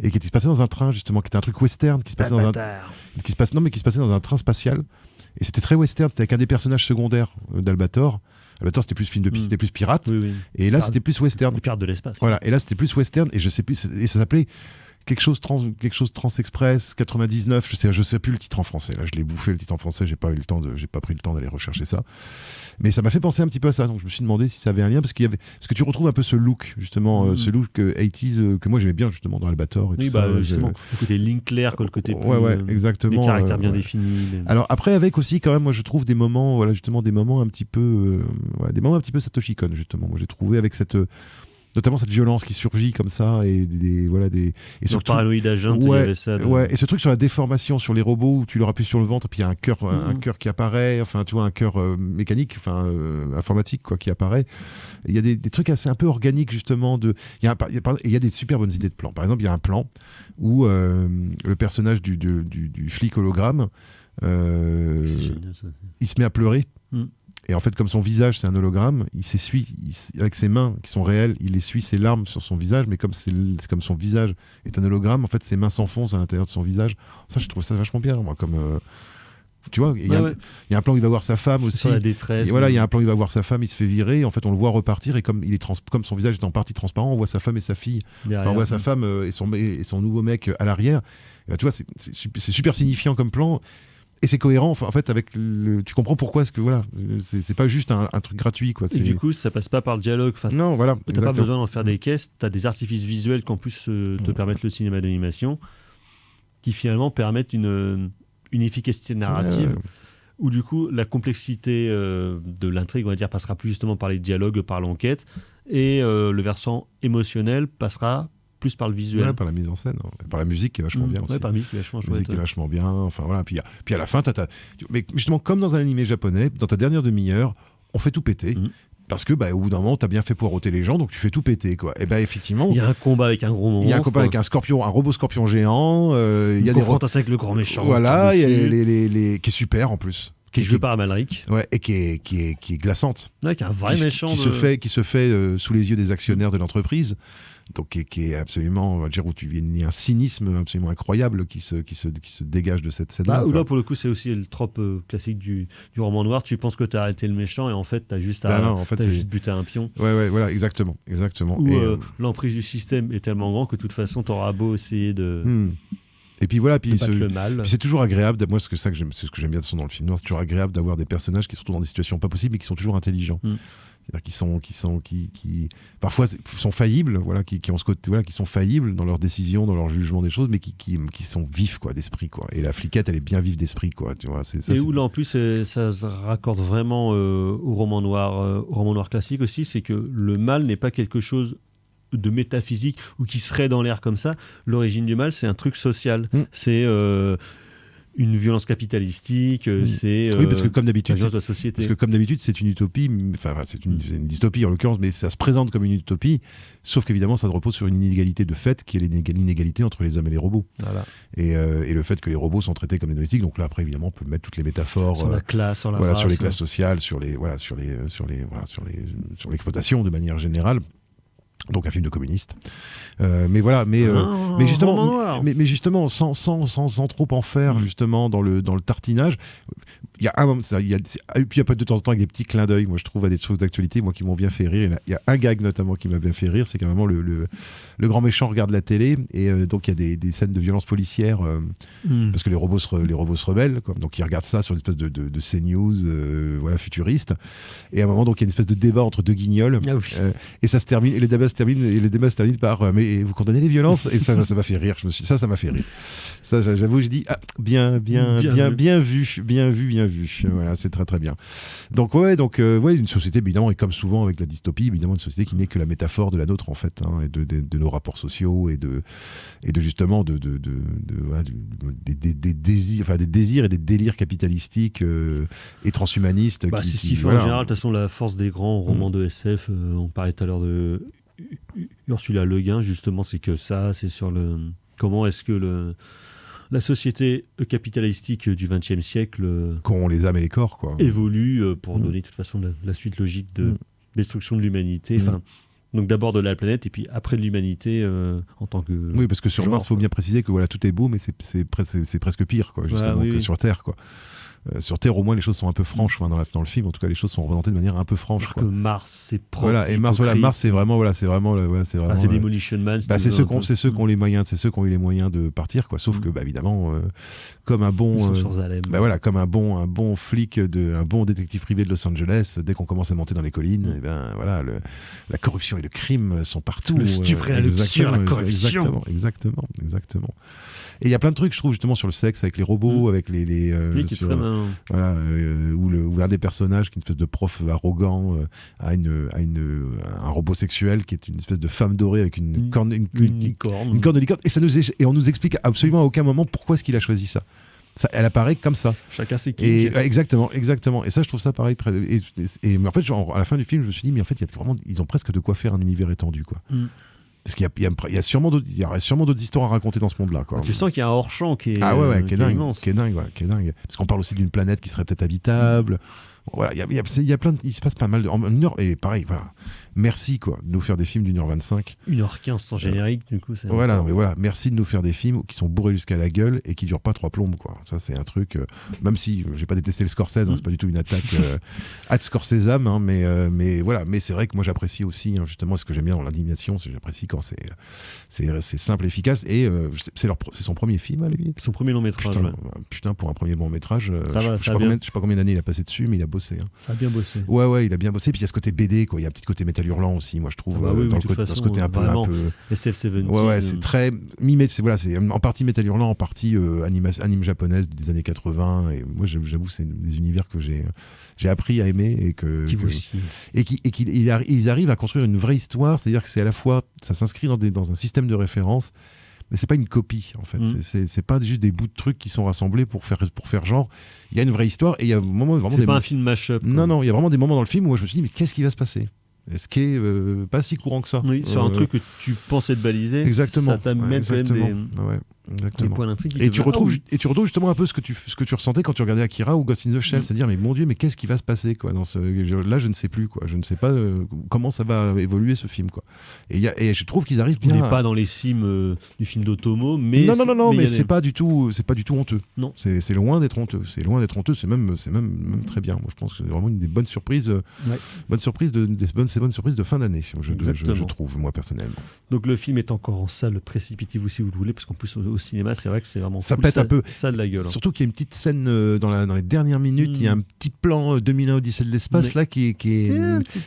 et qui se passait dans un train, justement, qui était un truc western, qui se passait dans un train spatial, et c'était très western, c'était avec un des personnages secondaires d'Albator. Albator, c'était plus film de c'était plus pirate, et là c'était plus western. Les pirates de l'espace. Voilà, et là c'était plus western, et je sais plus, et ça s'appelait quelque chose Transexpress 99, je sais plus le titre en français. Là, je l'ai bouffé le titre en français, j'ai pas pris le temps d'aller rechercher ça. Mais ça m'a fait penser un petit peu à ça, donc je me suis demandé si ça avait un lien parce que tu retrouves un peu ce look justement, ce look 80s que moi j'aimais bien justement dans Albator et Oui, tout ça. justement, le côté ligne claire, le côté plus, exactement. des caractères bien définis. Alors après, avec aussi quand même, moi je trouve des moments, justement des moments un petit peu, Satoshi Kon justement. Moi j'ai trouvé avec notamment cette violence qui surgit comme ça et Et sur Paranoid Agent, il y avait ça. Et ce truc sur la déformation sur les robots où tu leur appuies sur le ventre et puis il y a un cœur qui apparaît, enfin tu vois un cœur mécanique, enfin informatique quoi qui apparaît. Il y a des trucs assez un peu organiques justement il y a des super bonnes idées de plans. Par exemple, il y a un plan où le personnage du flic hologramme C'est génial, ça. il se met à pleurer. Et en fait, comme son visage, c'est un hologramme, il s'essuie avec ses mains qui sont réelles, il essuie ses larmes sur son visage, mais comme son visage est un hologramme, en fait, ses mains s'enfoncent à l'intérieur de son visage. Ça, je trouve ça vachement bien, moi, comme... tu vois, il y a un plan où il va voir sa femme aussi. Sur la détresse. Et voilà, il y a un plan où il va voir sa femme, il se fait virer, et en fait, on le voit repartir, et comme son visage est en partie transparent, on voit sa femme et sa fille. Enfin, on voit sa femme et son nouveau mec à l'arrière. Et ben, tu vois, c'est super signifiant comme plan. Et c'est cohérent en fait avec tu comprends pourquoi c'est pas juste un truc gratuit quoi. Et du coup ça passe pas par le dialogue. Non voilà. T'as pas besoin d'en faire des caisses. T'as des artifices visuels qui en plus te permettent le cinéma d'animation, qui finalement permettent une efficacité narrative. Où du coup la complexité de l'intrigue on va dire passera plus justement par les dialogues, par l'enquête, et le versant émotionnel passera plus par le visuel. Par la mise en scène, par la musique qui est vachement bien aussi. Par la musique qui est vachement chouette. La musique qui est vachement bien. Enfin voilà. Puis à la fin, mais justement comme dans un animé japonais, dans ta dernière demi-heure, on fait tout péter. Parce que au bout d'un moment, t'as bien fait poireauter les gens, donc tu fais tout péter quoi. Et effectivement, il y a un combat avec un gros monstre. Il y a un combat avec un robot scorpion géant. Il y a des confrontations avec le grand méchant. Voilà, il y a qui est super en plus. Qui joue par Amalric. Ouais, et qui est glaçante. Ouais, qui est un vrai méchant. Qui se fait sous les yeux des actionnaires de l'entreprise. Donc qui est absolument, on va dire, il y a un cynisme absolument incroyable qui se dégage de cette scène-là. Là, pour le coup, c'est aussi le trope classique du roman noir. Tu penses que tu as arrêté le méchant et en fait, tu as juste juste buté un pion. Ouais, voilà, exactement. Ou l'emprise du système est tellement grand que de toute façon, tu auras beau essayer de... Et puis voilà, puis c'est toujours agréable. Moi, c'est ce que j'aime bien dans le film noir. C'est toujours agréable d'avoir des personnages qui sont dans des situations pas possibles, mais qui sont toujours intelligents. C'est-à-dire qui parfois sont faillibles, qui ont ce côté, qui sont faillibles dans leurs décisions, dans leur jugement des choses, mais qui sont vifs d'esprit quoi. Et la fliquette, elle est bien vive d'esprit quoi. Tu vois, c'est ça. Et où là en plus, ça se raccorde vraiment au roman noir classique aussi, c'est que le mal n'est pas quelque chose de métaphysique ou qui serait dans l'air comme ça. L'origine du mal, c'est un truc social. C'est une violence capitalistique, c'est oui, parce que comme d'habitude, la société. Parce que comme d'habitude, c'est une utopie, enfin c'est une dystopie en l'occurrence, mais ça se présente comme une utopie, sauf qu'évidemment, ça repose sur une inégalité de fait qui est l'inégalité entre les hommes et les robots. Voilà. Et le fait que les robots sont traités comme des domestiques. Donc là, après, évidemment, on peut mettre toutes les métaphores sur la classe, sur la race, sur les classes sociales, sur l'exploitation de manière générale. Donc un film de communiste, mais justement sans trop en faire justement dans le tartinage. Il y a pas de temps en temps avec des petits clins d'œil, moi je trouve, à des choses d'actualité moi qui m'ont bien fait rire. Il y a un gag notamment qui m'a bien fait rire, c'est qu'à un moment le grand méchant regarde la télé et donc il y a des scènes de violence policière parce que les robots se rebellent quoi. Donc il regarde ça sur une espèce de CNews futuriste, et à un moment donc il y a une espèce de débat entre deux guignols et ça se termine, et le débat se termine par mais vous condamnez les violences, et ça m'a fait rire. Ça m'a fait rire. Ça, j'avoue, j'ai dit bien vu. Voilà, c'est très très bien. Donc une société évidemment, et comme souvent avec la dystopie, évidemment une société qui n'est que la métaphore de la nôtre en fait, et de nos rapports sociaux et de justement des désirs et des délires capitalistiques et transhumanistes. C'est ce qui fait en général, de toute façon, la force des grands romans de SF. On parlait tout à l'heure de Ursula Le Guin, justement, c'est que ça, c'est sur comment est-ce que la société capitalistique du XXe siècle qu'ont les âmes et les corps quoi, évolue pour donner de toute façon la suite logique de destruction de l'humanité. Donc d'abord de la planète et puis après de l'humanité en tant que... Oui, parce que sur Mars, il faut bien préciser que tout est beau, mais c'est presque pire quoi, justement, que sur Terre quoi. Sur Terre, au moins, les choses sont un peu franches. Enfin, dans le film, en tout cas, les choses sont représentées de manière un peu franche. Alors Quoi. que Mars, c'est propre. Voilà, et Mars, c'est vraiment. C'est Demolition Man. c'est ceux qui ont les moyens, c'est ceux qui ont eu les moyens de partir, quoi. Sauf que, évidemment, comme un bon. Ils sont sur Zalem. Comme un bon flic, un bon détective privé de Los Angeles, dès qu'on commence à monter dans les collines, et la corruption et le crime sont partout. Le stupre et la luxure, la corruption. Exactement. Et il y a plein de trucs, je trouve, justement, sur le sexe avec les robots, avec où l'un des personnages, qui est une espèce de prof arrogant, a un robot sexuel qui est une espèce de femme dorée avec une corne de licorne. Et on nous explique absolument à aucun moment pourquoi est-ce qu'il a choisi ça. Elle apparaît comme ça. Chacun ses kinks. Et exactement. Et ça, je trouve ça pareil. Mais en fait, à la fin du film, je me suis dit, mais en fait, ils ont presque de quoi faire un univers étendu, quoi. Parce qu'il y a sûrement d'autres histoires à raconter dans ce monde-là, quoi. Tu sens qu'il y a un hors-champ qui est immense. Qui est dingue. Parce qu'on parle aussi d'une planète qui serait peut-être habitable. Voilà, il se passe pas mal et pareil, voilà. Merci, quoi, de nous faire des films d'1h25. 1h15 sans générique, du coup. Merci de nous faire des films qui sont bourrés jusqu'à la gueule et qui durent pas 3 plombes, quoi. Ça, c'est un truc, même si j'ai pas détesté le Scorsese, c'est pas du tout une attaque ad Scorsesam, mais voilà. Mais c'est vrai que moi, j'apprécie aussi, justement, ce que j'aime bien dans l'animation, c'est que j'apprécie quand c'est simple, efficace, et c'est son premier film, à lui. Son premier long métrage. Putain, pour un premier long métrage, je sais pas combien d'années il a passé dessus, mais il a bossé. Ça a bien bossé. Ouais, il a bien bossé. Puis il y a ce côté BD, quoi. Il y a un petit côté Métal Hurlant aussi, moi je trouve, dans ce côté un peu SF-70. Ouais, c'est très mimé. C'est en partie Métal Hurlant, en partie anime japonaise des années 80. Et moi, j'avoue, c'est des univers que j'ai appris à aimer ils arrivent à construire une vraie histoire. C'est-à-dire que c'est à la fois, ça s'inscrit dans un système de référence. Mais c'est pas une copie, en fait. C'est pas juste des bouts de trucs qui sont rassemblés pour faire genre. Il y a une vraie histoire et il y a vraiment c'est pas un film mash-up. Non, il y a vraiment des moments dans le film où je me suis dit, mais qu'est-ce qui va se passer ? Ce qui est pas si courant que ça. Oui, sur un truc que tu pensais être balisé. Exactement. Ça t'amène quand même des points d'intrigue. Et tu retrouves justement un peu ce que tu ressentais quand tu regardais Akira ou Ghost in the Shell, c'est-à-dire, mais mon Dieu, mais qu'est-ce qui va se passer, quoi, là, je ne sais plus, quoi. Je ne sais pas comment ça va évoluer, ce film, quoi. Et je trouve qu'ils arrivent bien. On n'est pas dans les cimes du film d'Otomo, mais non, mais c'est pas du tout honteux. Non. C'est loin d'être honteux. C'est même très bien. Moi, je pense que c'est vraiment une des bonnes surprises. Bonnes surprises de fin d'année, je trouve, moi, personnellement. Donc le film est encore en salle précipitive ou si vous le voulez, parce qu'en plus au cinéma, c'est vrai que c'est vraiment ça pète un peu. Ça de la gueule. Surtout qu'il y a une petite scène dans les dernières minutes, il y a un petit plan 2001 Odyssée de l'espace là qui est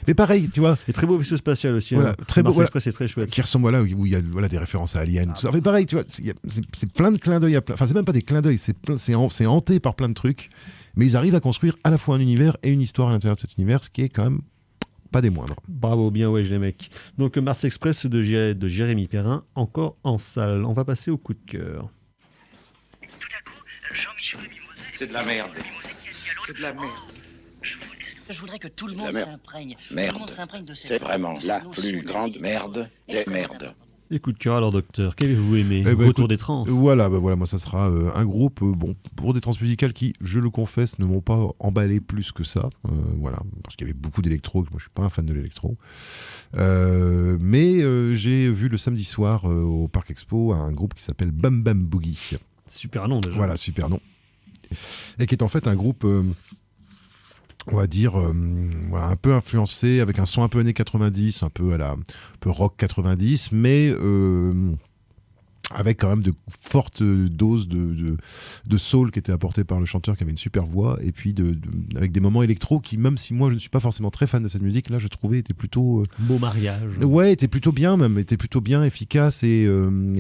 mais pareil, tu vois. Et très beau vaisseau spatial aussi. Voilà, très beau. C'est très chouette. Qui ressemble où il y a des références à Alien. Tout ça. Enfin, pareil, tu vois, c'est plein de clins d'œil. Enfin, c'est même pas des clins d'œil, c'est hanté par plein de trucs. Mais ils arrivent à construire à la fois un univers et une histoire à l'intérieur de cet univers, ce qui est quand même pas des moindres. Bravo, bien ouais, les mecs. Donc Mars Express de Jérémy Perrin, encore en salle. On va passer au coup de cœur. Tout à coup, Jean-Michel Mimosé... C'est de la merde. C'est de la merde. Je voudrais que tout le monde s'imprègne. Merde. Tout le monde s'imprègne de cette... C'est vraiment la plus grande merde des merdes. Et coup de cœur alors, docteur, qu'avez-vous aimé Retour des trans. Voilà, moi ça sera un groupe, pour des transmusicales qui, je le confesse, ne m'ont pas emballé plus que ça. Voilà, parce qu'il y avait beaucoup d'électro, moi je suis pas un fan de l'électro. Mais j'ai vu le samedi soir au Parc Expo un groupe qui s'appelle Bam Bam Boogie. Super nom déjà. Voilà, super nom. Et qui est en fait un groupe... on va dire un peu influencé, avec un son un peu années 90, un peu rock 90, mais avec quand même de fortes doses de soul qui étaient apportées par le chanteur qui avait une super voix, et puis avec des moments électro qui, même si moi je ne suis pas forcément très fan de cette musique, là je trouvais était plutôt... beau mariage. Ouais, était plutôt bien, efficace et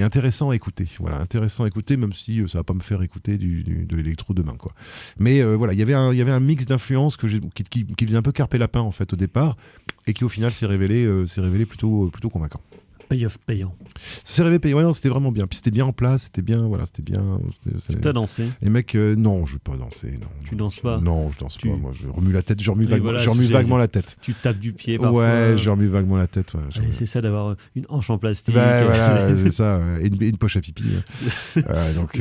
intéressant à écouter. Voilà, intéressant à écouter, même si ça va pas me faire écouter de l'électro demain, quoi. Mais voilà, il y avait un mix d'influences qui faisait un peu carper lapin en fait au départ, et qui au final s'est révélé plutôt convaincant. Payoff payant. Ça s'est révélé payant, c'était vraiment bien. Puis c'était bien en place, c'était bien, voilà, c'était bien. T'as dansé ? Les mecs, non, je vais pas danser, non. Tu danses pas ? Non, je danse pas. Moi, je remue la tête, je remue vaguement la tête. Tu tapes du pied parfois. Ouais, je remue vaguement la tête. Ouais, allez, c'est ça d'avoir une hanche en plastique. Voilà, c'est ça, et une poche à pipi. Donc.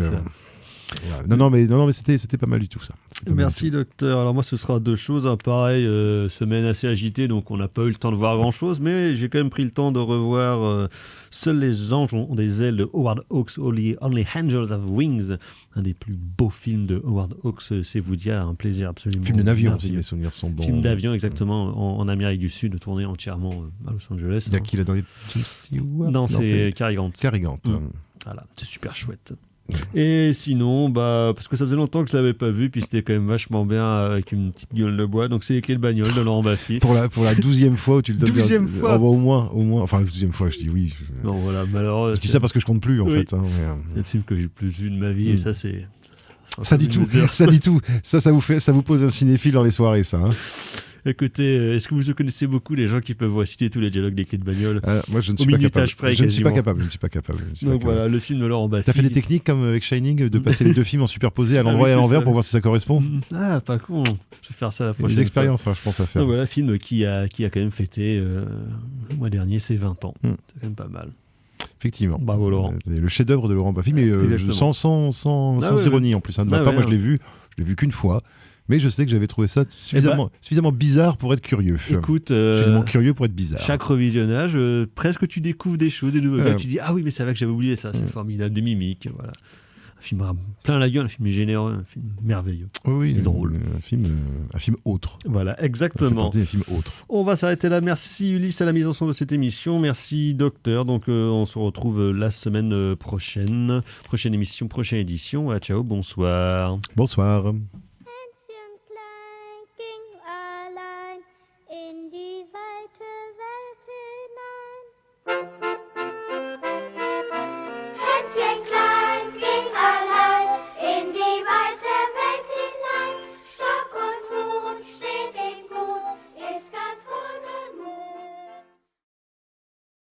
Voilà. Non, mais c'était pas mal du tout ça. Merci docteur. Alors moi ce sera 2 choses. Pareil, semaine assez agitée, donc on n'a pas eu le temps de voir grand chose, mais j'ai quand même pris le temps de revoir Seuls les anges ont des ailes de Howard Hawks, Only Angels Have Wings, un des plus beaux films de Howard Hawks, c'est vous dire, un plaisir absolument. Film d'avion, si mes souvenirs sont bons. Film d'avion, exactement, en Amérique du Sud, tourné entièrement à Los Angeles. Il y a qui là dans les Stewart? Non, c'est Cary Grant. Cary Grant. Voilà, c'est super chouette. Et sinon, parce que ça faisait longtemps que je l'avais pas vu, puis c'était quand même vachement bien avec une petite gueule de bois. Donc c'est les clés de bagnole de Laurent Baffy. Pour la 12e fois où tu le donnes. 12e fois. Au moins. Enfin, la 12e fois, je dis oui. Non, voilà, mais alors. Je dis ça parce que je compte plus en fait. Hein, c'est le film que j'ai le plus vu de ma vie et ça c'est. Ça dit tout. Ça dit tout. Ça vous pose un cinéphile dans les soirées, ça. Hein. Écoutez, est-ce que vous connaissez beaucoup les gens qui peuvent citer tous les dialogues des clés de bagnole? Moi, je ne suis pas capable. Je ne suis pas capable. Donc voilà, le film de Laurent Baffy. T'as fait des techniques comme avec Shining, de passer les 2 films en superposé à l'endroit et à l'envers pour voir si ça correspond? Ah, pas con. Je vais faire ça la prochaine. Des expériences, je pense, à faire. Donc voilà, film qui a quand même fêté le mois dernier ses 20 ans. C'est quand même pas mal. Effectivement. Bravo Laurent. C'est le chef-d'œuvre de Laurent Baffy, mais sans ironie en plus. Moi, je l'ai vu qu'une fois. Mais je sais que j'avais trouvé ça suffisamment bizarre pour être curieux. Écoute, suffisamment curieux pour être bizarre. Chaque revisionnage, presque tu découvres des choses, des nouveaux tu dis ah oui mais c'est vrai que j'avais oublié ça, c'est formidable, des mimiques, voilà. Un film plein la gueule, un film généreux, un film merveilleux. Oui, drôle. Un film autre. Voilà, exactement. Un film autre. On va s'arrêter là. Merci Ulysse à la mise en son de cette émission. Merci docteur. Donc on se retrouve la semaine prochaine. Prochaine émission, prochaine édition. Ciao, bonsoir. Bonsoir.